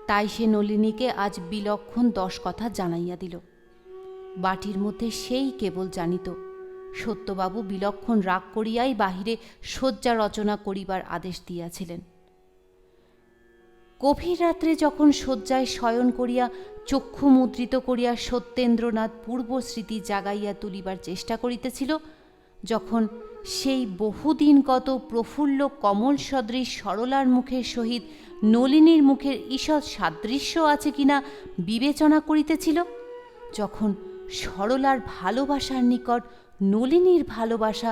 তাই সে নলিনীকে আজ বিলক্ষণ 10 কথা জানাইয়া দিল। বাটির মধ্যে সেই কেবল জানিত সত্যবাবু বিলক্ষণ রাগ করিয়াই বাহিরে শয্যা রচনা করিবার আদেশ দিয়াছিলেন। গভীর রাত্রে যখন শয্যায় শয়ন করিয়া চক্ষু মুদ্রিত করিয়া সত্যেন্দ্রনাথ পূর্ব স্মৃতি জাগাইয়া তুলিবার চেষ্টা করিতেছিল, যখন সেই বহুদিনগত প্রফুল্ল কমল সদৃশ সরলার মুখের সহিত নলিনীর মুখের ঈষৎ সাদৃশ্য আছে কিনা বিবেচনা করিতেছিল, যখন সরলার ভালোবাসার নিকট নলিনীর ভালোবাসা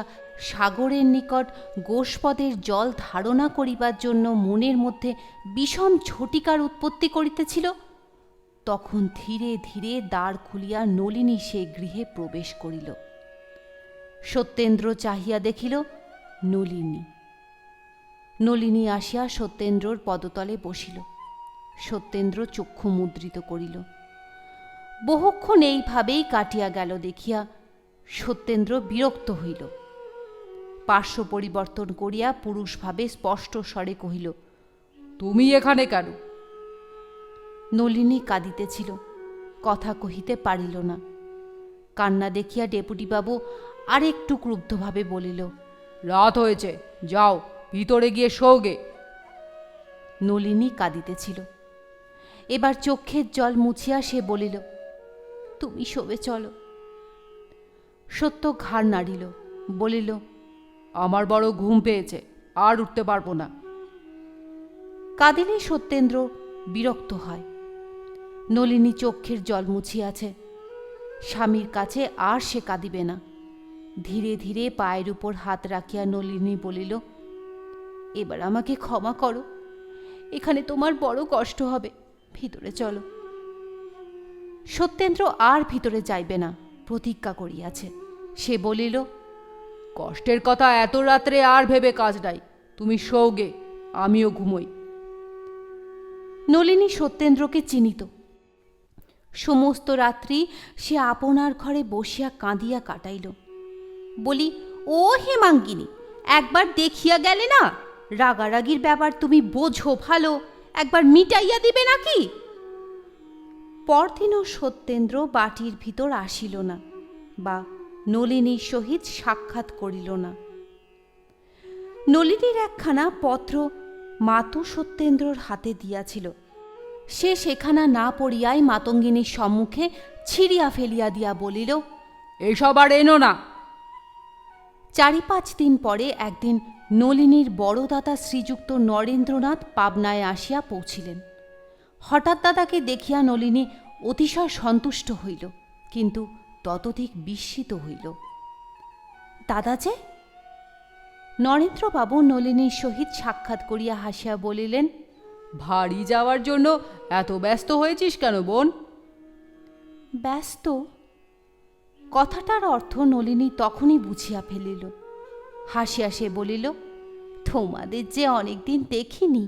সাগরের নিকট গোষ্পদের জল ধারণা করিবার জন্য মনের মধ্যে বিষম ঝটিকার উৎপত্তি করিতেছিল, তখন ধীরে ধীরে দ্বার খুলিয়া নলিনী সে গৃহে প্রবেশ করিল। সত্যেন্দ্র চাহিয়া দেখিল নলিনী। নলিনী আসিয়া সত্যেন্দ্রর পদতলে বসিল। সত্যেন্দ্র চক্ষু মুদ্রিত করিল। বহুক্ষণ এইভাবেই কাটিয়া গেল দেখিয়া সত্যেন্দ্র বিরক্ত হইল। পার্শ্ব পরিবর্তন করিয়া পুরুষভাবে স্পষ্ট স্বরে কহিল, তুমি এখানে কেন? নলিনী কাঁদিতেছিল, কথা কহিতে পারিল না। কান্না দেখিয়া ডেপুটিবাবু আরেকটু ক্রুদ্ধভাবে বলিল, রাত হয়েছে, যাও ভিতরে গিয়ে শোগে। নলিনী কাঁদিতেছিল। এবার চক্ষের জল মুছিয়া সে বলিল, তুমি শোবে চলো। সত্য ঘাড় নাড়িল, বলিল, আমার বড় ঘুম পেয়েছে, আর উঠতে পারবো না। কাঁদিলে সত্যেন্দ্র বিরক্ত হয়। নলিনী চক্ষের জল মুছিয়াছে, স্বামীর কাছে আর সে কাঁদিবে না। ধীরে ধীরে পায়ের উপর হাত রাখিয়া নলিনী বলিল, এবার আমাকে ক্ষমা করো, এখানে তোমার বড় কষ্ট হবে, ভিতরে চলো। সত্যেন্দ্র আর ভিতরে যাইবে না, প্রতিজ্ঞা করিয়াছে। সে বলিল, কষ্টের কথা এত রাত্রে আর ভেবে কাজ নাই, তুমি শোগে, আমিও ঘুমোই। নলিনী সত্যেন্দ্রকে চিনিত। সমস্ত রাত্রি সে আপনার ঘরে বসিয়া কাঁদিয়া কাটাইল। বলি, ও হেমাঙ্গিনী, একবার দেখিয়া গেলে না, রাগারাগির ব্যাপার তুমি বোঝো ভালো, একবার মিটাইয়া দিবে নাকি? পরদিনও সত্যেন্দ্র বাটির ভিতর আসিল না বা নলিনীর সহিত সাক্ষাৎ করিল না। নলিনীর একখানা পত্র মাতু সত্যেন্দ্রর হাতে দিয়াছিল। সে সেখানা না পড়িয়াই মাতঙ্গিনীর সম্মুখে ছিঁড়িয়া ফেলিয়া দিয়া বলিল, এসব আর এনো না। 4-5 দিন পরে একদিন নলিনীর বড় দাদা শ্রীযুক্ত নরেন্দ্রনাথ পাবনায় আসিয়া পৌঁছিলেন। হঠাৎ দাদাকে দেখিয়া নলিনী অতিশয় সন্তুষ্ট হইল, কিন্তু ততোধিক বিস্মিত হইল। দাদা যে? নরেন্দ্রবাবু নলিনীর সহিত সাক্ষাৎ করিয়া হাসিয়া বলিলেন, ভারী যাওয়ার জন্য এত ব্যস্ত হয়েছিস কেন বোন? ব্যস্ত? কথাটার অর্থ নলিনী তখনই বুঝিয়া ফেলিল। হাসিয়া সে বলিল, তোমাদের যে অনেকদিন দেখিনি।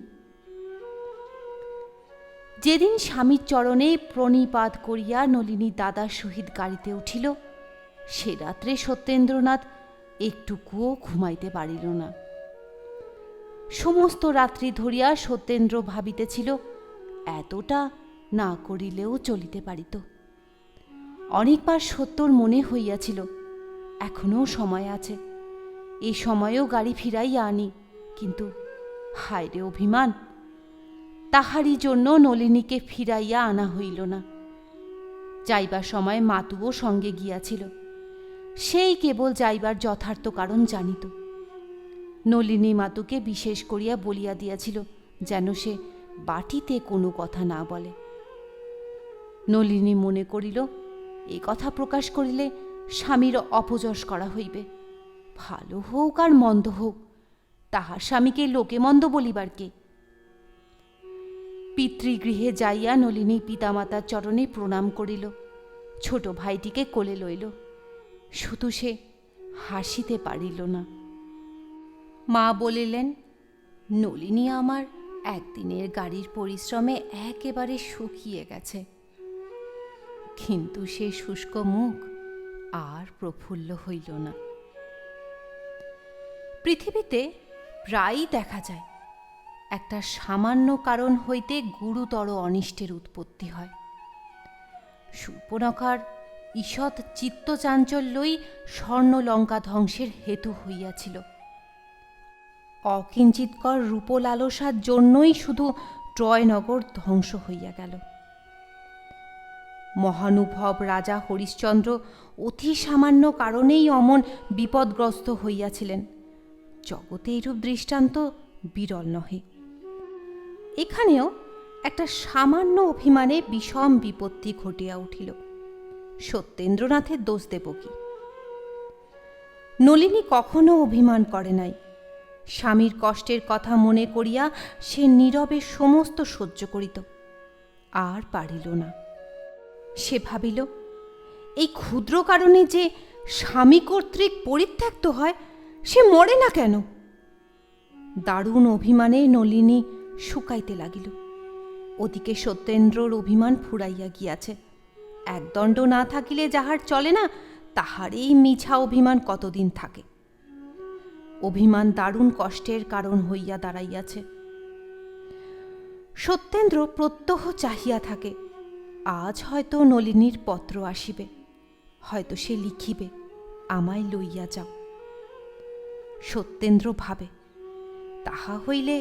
যেদিন স্বামীর চরণে প্রণিপাত করিয়া নলিনী দাদার সহিত গাড়িতে উঠিল, সে রাত্রে সত্যেন্দ্রনাথ একটুকুও ঘুমাইতে পারিল না। সমস্ত রাত্রি ধরিয়া সত্যেন্দ্র ভাবিতেছিল, এতটা না করিলেও চলিতে পারিত। অনেকবার সত্যর মনে হইয়াছিল, এখনও সময় আছে, এই সময়েও গাড়ি ফিরাইয়া আনি, কিন্তু হায় রে অভিমান, তাহারই জন্য নলিনীকে ফিরাইয়া আনা হইল না। যাইবার সময় মাতুও সঙ্গে গিয়াছিল, সেই কেবল যাইবার যথার্থ কারণ জানিত। নলিনী মাতুকে বিশেষ করিয়া বলিয়া দিয়াছিল যেন সে বাটিতে কোনো কথা না বলে। নলিনী মনে করিল, এ কথা প্রকাশ করিলে স্বামীর অপযশ করা হইবে। ভালো হোক আর মন্দ হোক, তাহার স্বামীকে লোকে মন্দ বলিবার কে? পিতৃগৃহে যাইয়া নলিনী পিতামাতার চরণে প্রণাম করিল, ছোট ভাইটিকে কোলে লইল। শুধু সে হাসিতে পারিল না। মা বলিলেন, নলিনী আমার একদিনের গাড়ির পরিশ্রমে একেবারে শুকিয়ে গেছে, কিন্তু সে শুষ্ক মুখ আর প্রফুল্ল হইল না। পৃথিবীতে প্রায়ই দেখা যায় একটা সামান্য কারণ হইতে গুরুতর অনিষ্টের উৎপত্তি হয়। শূর্পণখার ঈষৎ চিত্তচাঞ্চল্যই স্বর্ণলঙ্কা ধ্বংসের হেতু হইয়াছিল। অকিঞ্চিৎকর রূপলালসার জন্যই শুধু ট্রয়নগর ধ্বংস হইয়া গেল। মহানুভব রাজা হরিশ্চন্দ্র অতি সামান্য কারণেই অমন বিপদগ্রস্ত হইয়াছিলেন। জগতে এইরূপ দৃষ্টান্ত বিরল নহে। এখানেও একটা সামান্য অভিমানে বিষম বিপত্তি ঘটিয়া উঠিল। সত্যেন্দ্রনাথের দোষ দেব কি? নলিনী কখনো অভিমান করে নাই। স্বামীর কষ্টের কথা মনে করিয়া সে নীরবে সমস্ত সহ্য করিত। আর পারিল না। সে ভাবিল, এই ক্ষুদ্র কারণে যে স্বামী কর্তৃক পরিত্যক্ত হয়, সে মরে না কেন? দারুণ অভিমানে নলিনী শুকাইতে লাগিল। ওদিকে সত্যেন্দ্রর অভিমান ফুরাইয়া গিয়াছে। একদণ্ড না থাকিলে যাহার চলে না, তাহার এই মিছা অভিমান কতদিন থাকে। অভিমান দারুণ কষ্টের কারণ হইয়া দাঁড়াইয়াছে। সত্যেন্দ্র প্রত্যহ চাহিয়া থাকে, আজ হয়তো নলিনীর পত্র আসিবে, হয়তো সে লিখিবে, আমায় লইয়া যাও। সত্যেন্দ্র ভাবে, তাহা হইলে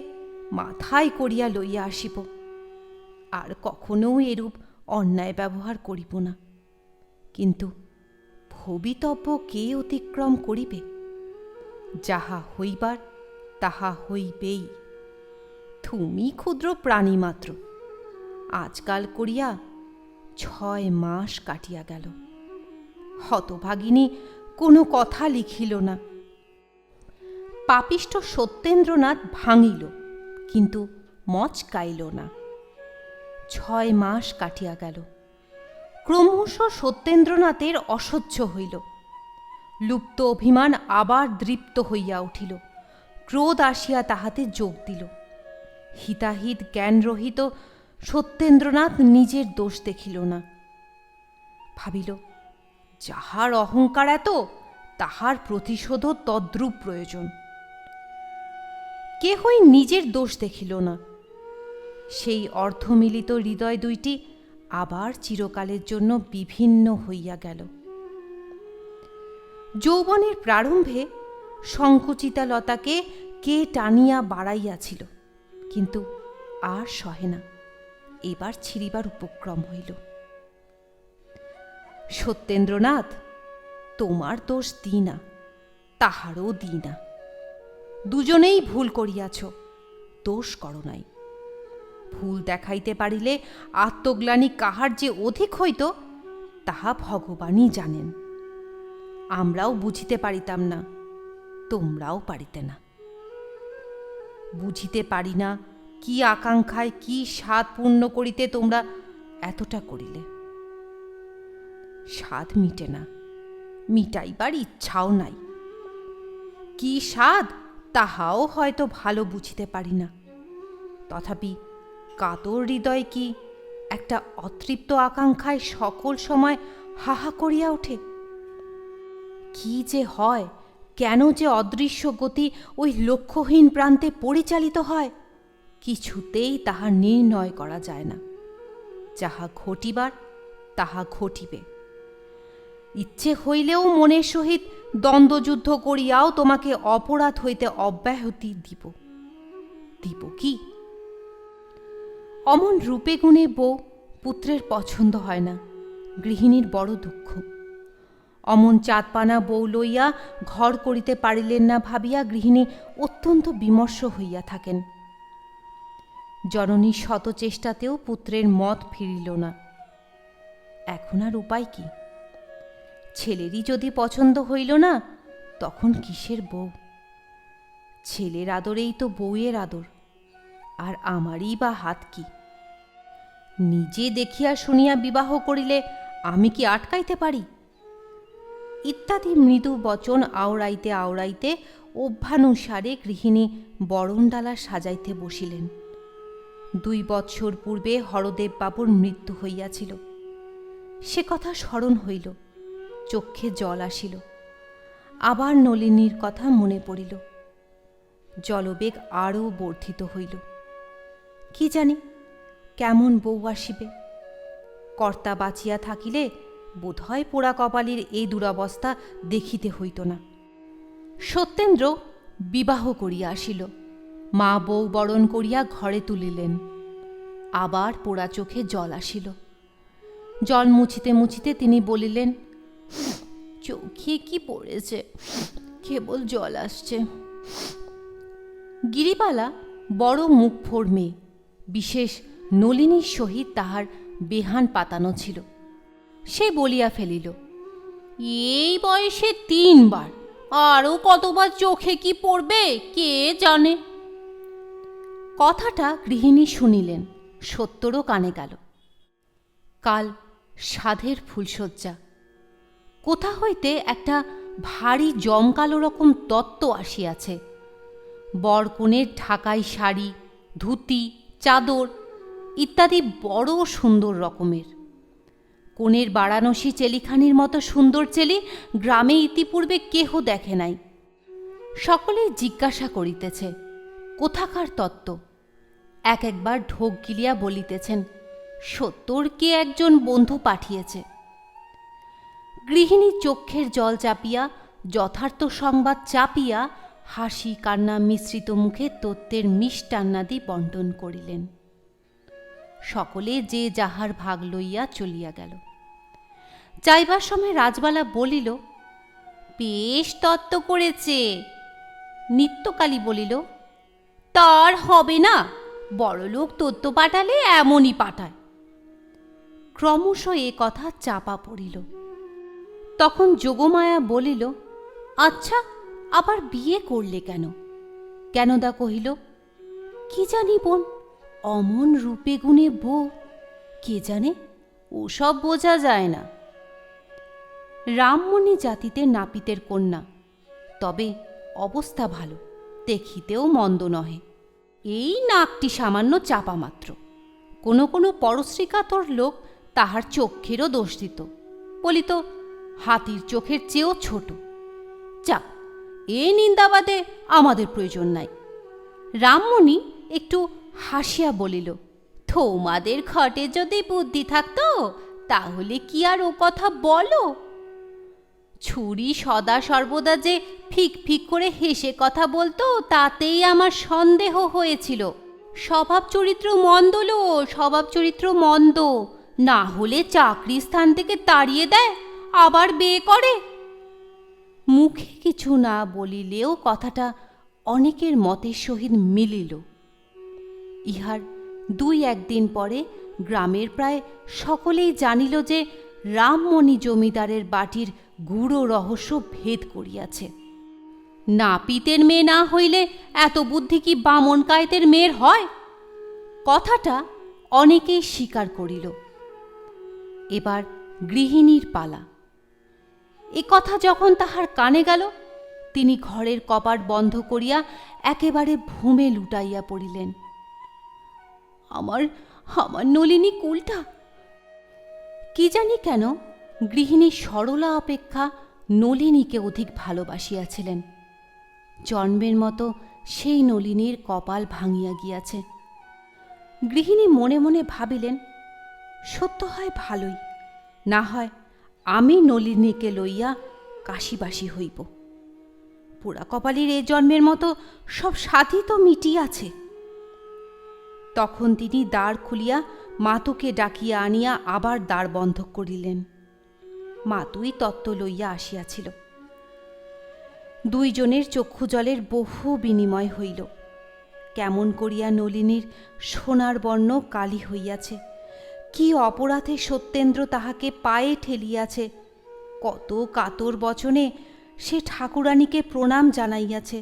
মাথায় করিয়া লইয়া আসিব, আর কখনো এরূপ অন্যায় ব্যবহার করিব না। কিন্তু ভবিতব্য কে অতিক্রম করিবে? যাহা হইবার তাহা হইবেই। তুমি ক্ষুদ্র প্রাণী মাত্র। আজকাল করিয়া 6 মাস কাটিয়া গেল। হতভাগিনী কোনো কথা লিখিল না। পাপিষ্ঠ সত্যেন্দ্রনাথ ভাঙিল, কিন্তু মচকাইল না। 6 মাস কাটিয়া গেল। ক্রমশ সত্যেন্দ্রনাথের অসহ্য হইল। লুপ্ত অভিমান আবার দৃপ্ত হইয়া উঠিল। ক্রোধ আসিয়া তাহাতে যোগ দিল। হিতাহিত জ্ঞানরহিত সত্যেন্দ্রনাথ নিজের দোষ দেখিল না। ভাবিল, যাহার অহংকার এত, তাহার প্রতিশোধও তদ্রূপ প্রয়োজন। কেহই নিজের দোষ দেখিল না। সেই অর্ধমিলিত হৃদয় দুইটি আবার চিরকালের জন্য বিভিন্ন হইয়া গেল। যৌবনের প্রারম্ভে সংকুচিতা লতাকে কে টানিয়া বাড়াইয়াছিল, কিন্তু আর সহে না। এবার ছিঁড়িবার উপক্রম হইল। সত্যেন্দ্রনাথ, তোমার দোষ দিই না, তাহারও দিই না। দুজনেই ভুল করিয়াছ, দোষ করো নাই। ভুল দেখাইতে পারিলে আত্মগ্লানি কাহার যে অধিক হইত, তাহা ভগবানই জানেন। আমরাও বুঝিতে পারিতাম না, তোমরাও পারিতে না। বুঝিতে পারি না কি আকাঙ্ক্ষায় কি স্বাদ পূর্ণ করিতে তোমরা এতটা করিলে। স্বাদ মিটে না, মিটাইবার ইচ্ছাও নাই। কি স্বাদ তাহাও হয়তো ভালো বুঝিতে পারি না। তথাপি কাতর হৃদয় কি একটা অতৃপ্ত আকাঙ্ক্ষায় সকল সময় হাহা করিয়া ওঠে? কি যে হয়, কেন যে অদৃশ্য গতি ওই লক্ষ্যহীন প্রান্তে পরিচালিত হয়, কিছুতেই তাহা নির্ণয় করা যায় না। যাহা ঘটিবার তাহা ঘটিবে। ইচ্ছে হইলেও মনের সহিত দ্বন্দ্বযুদ্ধ করিয়াও তোমাকে অপরাধ হইতে অব্যাহতি দিব কি? অমন রূপে গুণে বউ পুত্রের পছন্দ হয় না, গৃহিণীর বড় দুঃখ। অমন চাঁদপানা বউ লইয়া ঘর করিতে পারিলেন না ভাবিয়া গৃহিণী অত্যন্ত বিমর্ষ হইয়া থাকেন। জননী শত চেষ্টাতেও পুত্রের মত ফিরিল না। এখন আর উপায় কি? ছেলেরই যদি পছন্দ হইল না, তখন কিসের বউ? ছেলের আদরেই তো বউয়ের আদর, আর আমারই বা হাত কি? নিজে দেখিয়া শুনিয়া বিবাহ করিলে আমি কি আটকাইতে পারি? ইত্যাদি মৃদু বচন আওড়াইতে আওড়াইতে অভ্যানুসারে গৃহিণী বরণডালা সাজাইতে বসিলেন। 2 বৎসর পূর্বে হরদেববাবুর মৃত্যু হইয়াছিল। সে কথা স্মরণ হইল, চক্ষে জল আসিল। আবার নলিনীর কথা মনে পড়িল। জলবেগ আরও বর্ধিত হইল। কি জানি কেমন বউ আসিবে। কর্তা বাঁচিয়া থাকিলে বোধহয় পোড়া কপালির এই দুরবস্থা দেখিতে হইত না। সত্যেন্দ্র বিবাহ করিয়া আসিল। মা বউ বরণ করিয়া ঘরে তুলিলেন। আবার পোড়া চোখে জল আসিল। জল মুছিতে মুছিতে তিনি বলিলেন, চোখে কি পড়েছে, কেবল জল আসছে। গিরিবালা বড় মুখফোড় মেয়ে, বিশেষ নলিনীর সহিত তাহার বেহান পাতানো ছিল। সে বলিয়া ফেলিল, এই বয়সে 3 বার, আরও কতবার চোখে কি পড়বে কে জানে। কথাটা গৃহিণী শুনিলেন, সত্যরও কানে গেল। কাল সাধের ফুলশয্যা। কোথা হইতে একটা ভারী জমকালো রকম তত্ত্ব আসিয়াছে। বরকনের ঢাকাই শাড়ি, ধুতি, চাদর ইত্যাদি বড় সুন্দর রকমের। কনের বারাণসী চেলিখানির মতো সুন্দর চেলি গ্রামে ইতিপূর্বে কেহ দেখে নাই। সকলেই জিজ্ঞাসা করিতেছে কোথাকার তত্ত্ব। একবার ঢোক গিলিয়া বলিতেছেন, সত্তর কে একজন বন্ধু পাঠিয়েছে। গৃহিণী চক্ষের জল চাপিয়া, যথার্থ সংবাদ চাপিয়া, হাসি কান্না মিশ্রিত মুখে তত্ত্বের মিষ্টান্নাদি বণ্টন করিলেন। সকলে যে যাহার ভাগ লইয়া চলিয়া গেল। যাইবার সময় রাজবালা বলিল, বেশ তত্ত্ব করেছে। নিত্যকালী বলিল, তার হবে না, বড়লোক তত্ত্ব পাঠালে এমনই পাঠায়। ক্রমশ এ কথা চাপা পড়িল। তখন যোগমায়া বলিল, আচ্ছা, আবার বিয়ে করলে কেন? কেনদা কহিল, কি জানি বোন, অমন রূপে গুণে বউ, কে জানে, ওসব বোঝা যায় না। রামমণি জাতিতে নাপিতের কন্যা, তবে অবস্থা ভালো, দেখিতেও মন্দ নহে। এই নাকটি সামান্য চাপা মাত্র। কোনো কোনো পরশ্রীকাতর লোক তাহার চক্ষেরও দোষ দিত, বলিত হাতির চোখের চেয়েও ছোট। যাক, এ নিন্দাবাদে আমাদের প্রয়োজন নাই। রামমণি একটু হাসিয়া বলিল, তোমাদের ঘটে যদি বুদ্ধি থাকতো তাহলে কি আর ও কথা বলো। ছুরি সদা সর্বদা যে ফিক ফিক করে হেসে কথা বলতো, তাতেই আমার সন্দেহ হয়েছিল। স্বভাব চরিত্র মন্দ লো, স্বভাব চরিত্র মন্দ, না হলে চাকরি স্থান থেকে তাড়িয়ে দেয়, আবার বিয়ে করে। মুখে কিছু না বলিলেও কথাটা অনেকের মতের সহিত মিলিল। ইহার 2-1 দিন পরে গ্রামের প্রায় সকলেই জানিল যে রামমণি জমিদারের বাটির গূঢ় রহস্য ভেদ করিয়াছে। নাপিতের মেয়ে না হইলে এত বুদ্ধি কি বামন কায়েতের মেয়ের হয়? কথাটা অনেকেই স্বীকার করিল। এবার গৃহিণীর পালা। এ কথা যখন তাহার কানে গেল, তিনি ঘরের কপাট বন্ধ করিয়া একেবারে ভূমে লুটাইয়া পড়িলেন। আমার আমার নলিনী কুলটা। কি জানি কেন গৃহিণী সরলা অপেক্ষা নলিনীকে অধিক ভালোবাসিয়াছিলেন। জন্মের মতো সেই নলিনীর কপাল ভাঙিয়া গিয়াছে। গৃহিণী মনে মনে ভাবিলেন, সত্য হয় ভালোই, না হয় আমি নলিনীকে লইয়া কাশিবাসী হইব। পোড়া কপালির এ জন্মের মতো সব সাধী তো মিটিয়াছে। তখন তিনি দ্বার খুলিয়া মাতুকে ডাকিয়া আনিয়া আবার দ্বার বন্ধ করিলেন। মাতুই তত্ত্ব লইয়া আসিয়াছিল। 2 জনের চক্ষু জলের বহু বিনিময় হইল। কেমন করিয়া নলিনীর সোনার বর্ণ কালি হইয়াছে, কি অপরাধে সত্যেন্দ্র তাহাকে পায়ে ঠেলিয়াছে, কত কাতর বচনে সে ঠাকুরানীকে প্রণাম জানাইয়াছে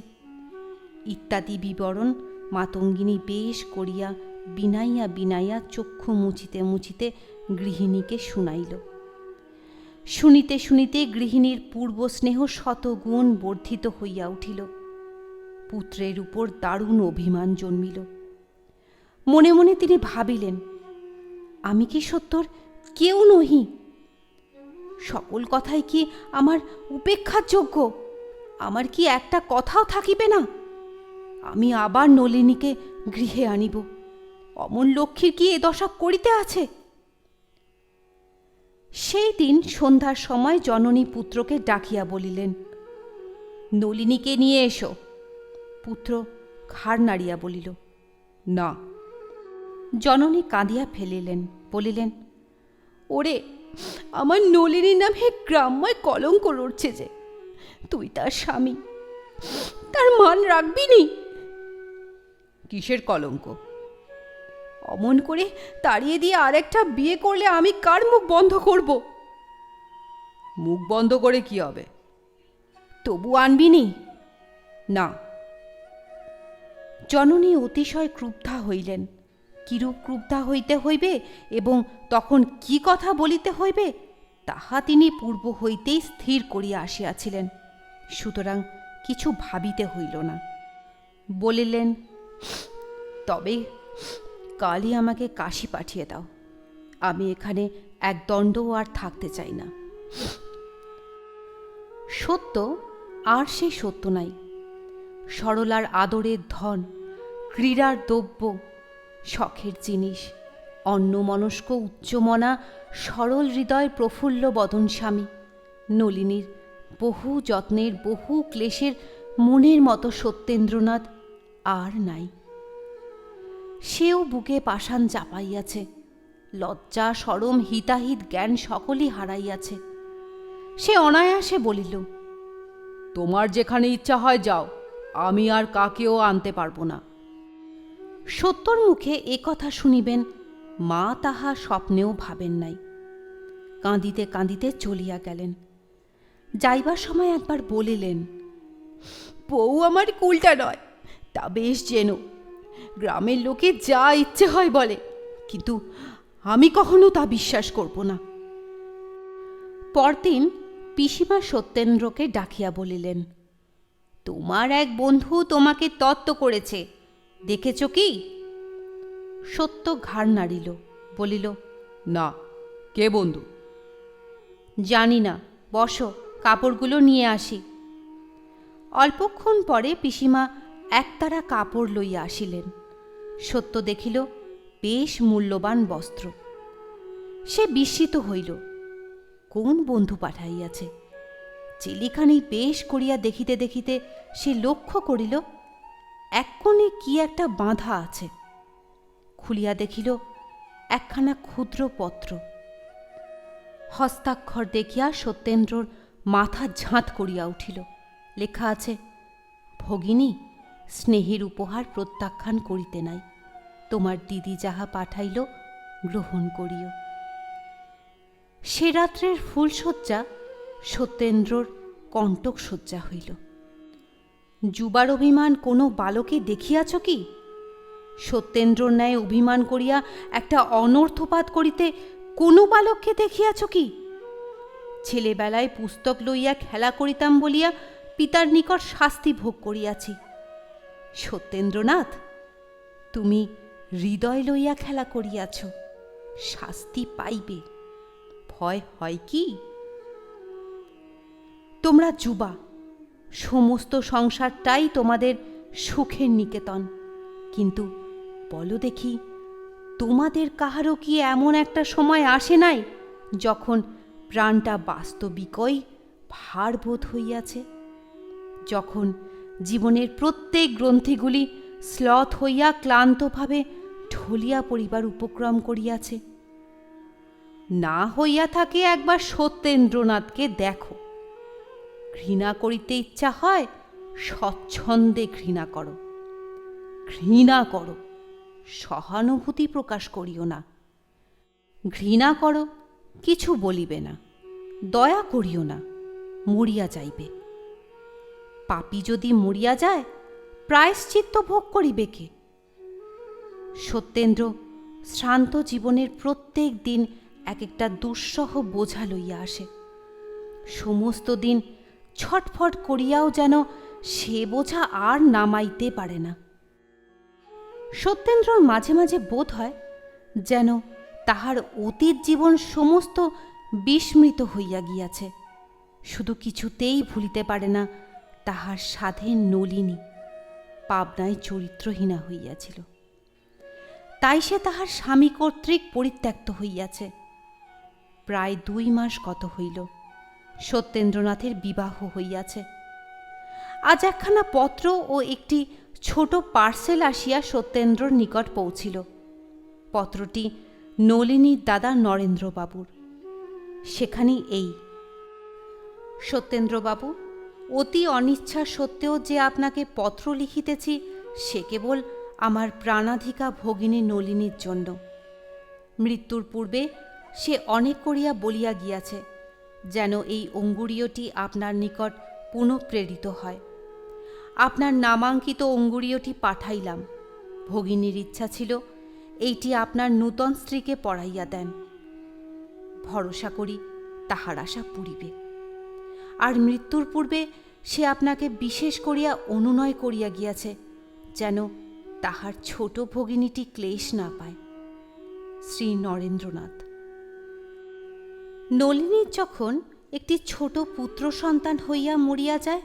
ইত্যাদি বিবরণ মাতঙ্গিনী বেশ করিয়া বিনাইয়া বিনাইয়া চক্ষু মুছিতে মুছিতে গৃহিণীকে শুনাইল। শুনিতে শুনিতে গৃহিণীর পূর্বস্নেহ শতগুণ বর্ধিত হইয়া উঠিল। পুত্রের উপর দারুণ অভিমান জন্মিল। মনে মনে তিনি ভাবিলেন, আমি কি সত্যর কেউ নহি? সকল কথাই কি আমার উপেক্ষার যোগ্য? আমার কি একটা কথাও থাকিবে না? আমি আবার নলিনীকে গৃহে আনিব। অমন লক্ষ্মীর কি এ দশা করিতে আছে? সেই দিন সন্ধ্যার সময় জননী পুত্রকে ডাকিয়া বলিলেন, নলিনীকে নিয়ে এসো। পুত্র ঘাড় নাড়িয়া বলিল, না। জননী কাঁদিয়া ফেলিলেন, বলিলেন, ওরে, আমার নলিনীর নামে গ্রাম্যয় কলঙ্ক রটছে যে, তুই তার স্বামী, তার মান রাখবি নি? কিসের কলঙ্ক? অমন করে তাড়িয়ে দিয়ে আরেকটা বিয়ে করলে আমি কার মুখ বন্ধ করব? মুখ বন্ধ করে কি হবে? তবু আনবি নি? না। জননী অতিশয় ক্রুদ্ধা হইলেন। কিরূপ ক্রুদ্ধা হইতে হইবে এবং তখন কি কথা বলিতে হইবে তাহা তিনি পূর্ব হইতেই স্থির করিয়া আসিয়াছিলেন, সুতরাং কিছু ভাবিতে হইল না। বলিলেন, তবে কালই আমাকে কাশী পাঠিয়ে দাও। আমি এখানে এক দণ্ডও আর থাকতে চাই না। সত্য আর সেই সত্য নাই। সরলার আদরের ধন, ক্রীড়ার দ্রব্য, শখের জিনিস, অন্যমনস্ক উচ্চমনা সরল হৃদয় প্রফুল্ল বদন স্বামী নলিনীর বহু যত্নের বহু ক্লেশের মনের মতো সত্যেন্দ্রনাথ আর নাই। সেও বুকে পাষাণ চাপাইয়াছে, লজ্জা শরম হিতাহিত জ্ঞান সকলই হারাইয়াছে। সে অনায়াসে বলিল, তোমার যেখানে ইচ্ছা হয় যাও, আমি আর কাকেও আনতে পারবো না। সত্যর মুখে এ কথা শুনিবেন মা তাহা স্বপ্নেও ভাবেন নাই। কাঁদিতে কাঁদিতে চলিয়া গেলেন। যাইবার সময় একবার বলিলেন, বউ আমার কুলটা নয়, তা বেশ যেন। গ্রামের লোকে যা ইচ্ছে হয় বলে, কিন্তু আমি কখনো তা বিশ্বাস করব না। পরদিন পিসিমা সত্যেন্দ্রকে ডাকিয়া বলিলেন, তোমার এক বন্ধু তোমাকে তত্ত্ব করেছে, দেখেছ কি? সত্য ঘাড় নাড়িল, বলিল, না। কে বন্ধু? জানি না, বসো, কাপড়গুলো নিয়ে আসি। অল্পক্ষণ পরে পিসিমা একতারা কাপড় লইয়া আসিলেন। সত্য দেখিল বেশ মূল্যবান বস্ত্র। সে বিস্মিত হইল, কোন বন্ধু পাঠাইয়াছে? চিলিখানি বেশ করিয়া দেখিতে দেখিতে সে লক্ষ্য করিল এক কোণে কি একটা বাঁধা আছে। খুলিয়া দেখিল একখানা ক্ষুদ্র পত্র। হস্তাক্ষর দেখিয়া সত্যেন্দ্রর মাথা ঝাঁত করিয়া উঠিল। লেখা আছে, ভগিনী, স্নেহের উপহার প্রত্যাখ্যান করিতে নাই। তোমার দিদি যাহা পাঠাইল গ্রহণ করিও। সে রাত্রের ফুলশয্যা সত্যেন্দ্রর কণ্টক শয্যা হইল। যুবার অভিমান কোনো বালকে দেখিয়াছ কি? সত্যেন্দ্রর ন্যায় অভিমান করিয়া একটা অনর্থপাত করিতে কোনো বালককে দেখিয়াছ কি? ছেলেবেলায় পুস্তক লইয়া খেলা করিতাম বলিয়া পিতার নিকট শাস্তি ভোগ করিয়াছি। সত্যেন্দ্রনাথ, তুমি হৃদয় লইয়া খেলা করিয়াছ, শাস্তি পাইবে। ভয় হয় কি? তোমরা যুবা, সমস্ত সংসারটাই তোমাদের সুখের নিকেতন, কিন্তু বলো দেখি, তোমাদের কাহারও কি এমন একটা সময় আসে নাই যখন প্রাণটা বাস্তবিকই ভারবোধ হইয়াছে, যখন জীবনের প্রত্যেক গ্রন্থিগুলি শ্লথ হইয়া ক্লান্তভাবে ঢলিয়া পড়িবার উপক্রম করিয়াছে? না হইয়া থাকে একবার সত্যেন্দ্রনাথকে দেখো। ঘৃণা করিতে ইচ্ছা হয়, স্বচ্ছন্দে ঘৃণা করো। ঘৃণা করো, সহানুভূতি প্রকাশ করিও না। ঘৃণা করো, কিছু বলিবে না, দয়া করিও না, মরিয়া যাইবে। পাপী যদি মরিয়া যায়, প্রায়শ্চিত্ত ভোগ করিবে কে? সত্যেন্দ্র শ্রান্ত জীবনের প্রত্যেক দিন এক একটা দুঃসহ বোঝা লইয়া আসে। সমস্ত দিন ছটফট করিয়াও যেন সে বোঝা আর নামাইতে পারে না। সত্যেন্দ্রর মাঝে মাঝে বোধ হয় যেন তাহার অতীত জীবন সমস্ত বিস্মৃত হইয়া গিয়াছে। শুধু কিছুতেই ভুলিতে পারে না তাহার সাধের নলিনী, পাবনায় চরিত্রহীনা হইয়াছিল। তাই সে তাহার স্বামী কর্তৃক পরিত্যক্ত হইয়াছে। প্রায় 2 মাস গত হইল, সত্যেন্দ্রনাথের বিবাহ হইয়াছে। আজ একখানা পত্র ও একটি ছোট পার্সেল আসিয়া সত্যেন্দ্রর নিকট পৌঁছিল। পত্রটি নলিনীর দাদা নরেন্দ্রবাবুর। সেখানেই এই: সত্যেন্দ্রবাবু, অতি অনিচ্ছা সত্ত্বেও যে আপনাকে পত্র লিখিতেছি, সে কেবল আমার প্রাণাধিকা ভগিনী নলিনীর জন্য। মৃত্যুর পূর্বে সে অনেক করিয়া বলিয়া গিয়াছে যেন এই অঙ্গুরীয়টি আপনার নিকট পুনঃপ্রেরিত হয়। আপনার নামাঙ্কিত অঙ্গুরীয়টি পাঠাইলাম। ভগিনীর ইচ্ছা ছিল এইটি আপনার নূতন স্ত্রীকে পড়াইয়া দেন। ভরসা করি তাহার আশা পুরিবে। আর মৃত্যুর পূর্বে সে আপনাকে বিশেষ করিয়া অনুনয় করিয়া গিয়াছে যেন তাহার ছোট ভগিনীটি ক্লেশ না পায়। শ্রী নরেন্দ্রনাথ। নলিনীর যখন একটি ছোট পুত্র সন্তান হইয়া মরিয়া যায়,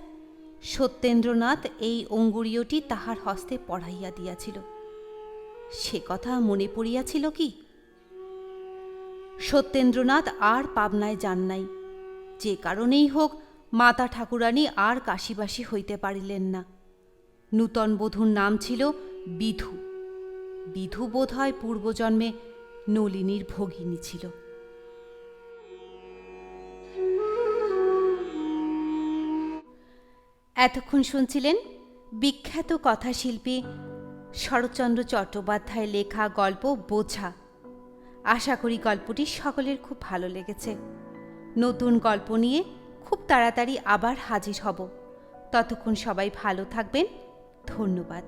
সত্যেন্দ্রনাথ এই অঙ্গুরীয়টি তাহার হস্তে পড়াইয়া দিয়াছিল। সে কথা মনে পড়িয়াছিল কি? সত্যেন্দ্রনাথ আর পাবনায় যান নাই। যে কারণেই হোক মাতা ঠাকুরানী আর কাশীবাসী হইতে পারিলেন না। নূতন বধূর নাম ছিল বিধু। বিধু বোধ হয় পূর্বজন্মে নলিনীর ভগিনী ছিল। এতক্ষণ শুনছিলেন বিখ্যাত কথাশিল্পী শরৎচন্দ্র চট্টোপাধ্যায়ের লেখা গল্প বোঝা। আশা করি গল্পটি সকলের খুব ভালো লেগেছে। নতুন গল্প নিয়ে খুব তাড়াতাড়ি আবার হাজির হব। ততক্ষণ সবাই ভালো থাকবেন। ধন্যবাদ।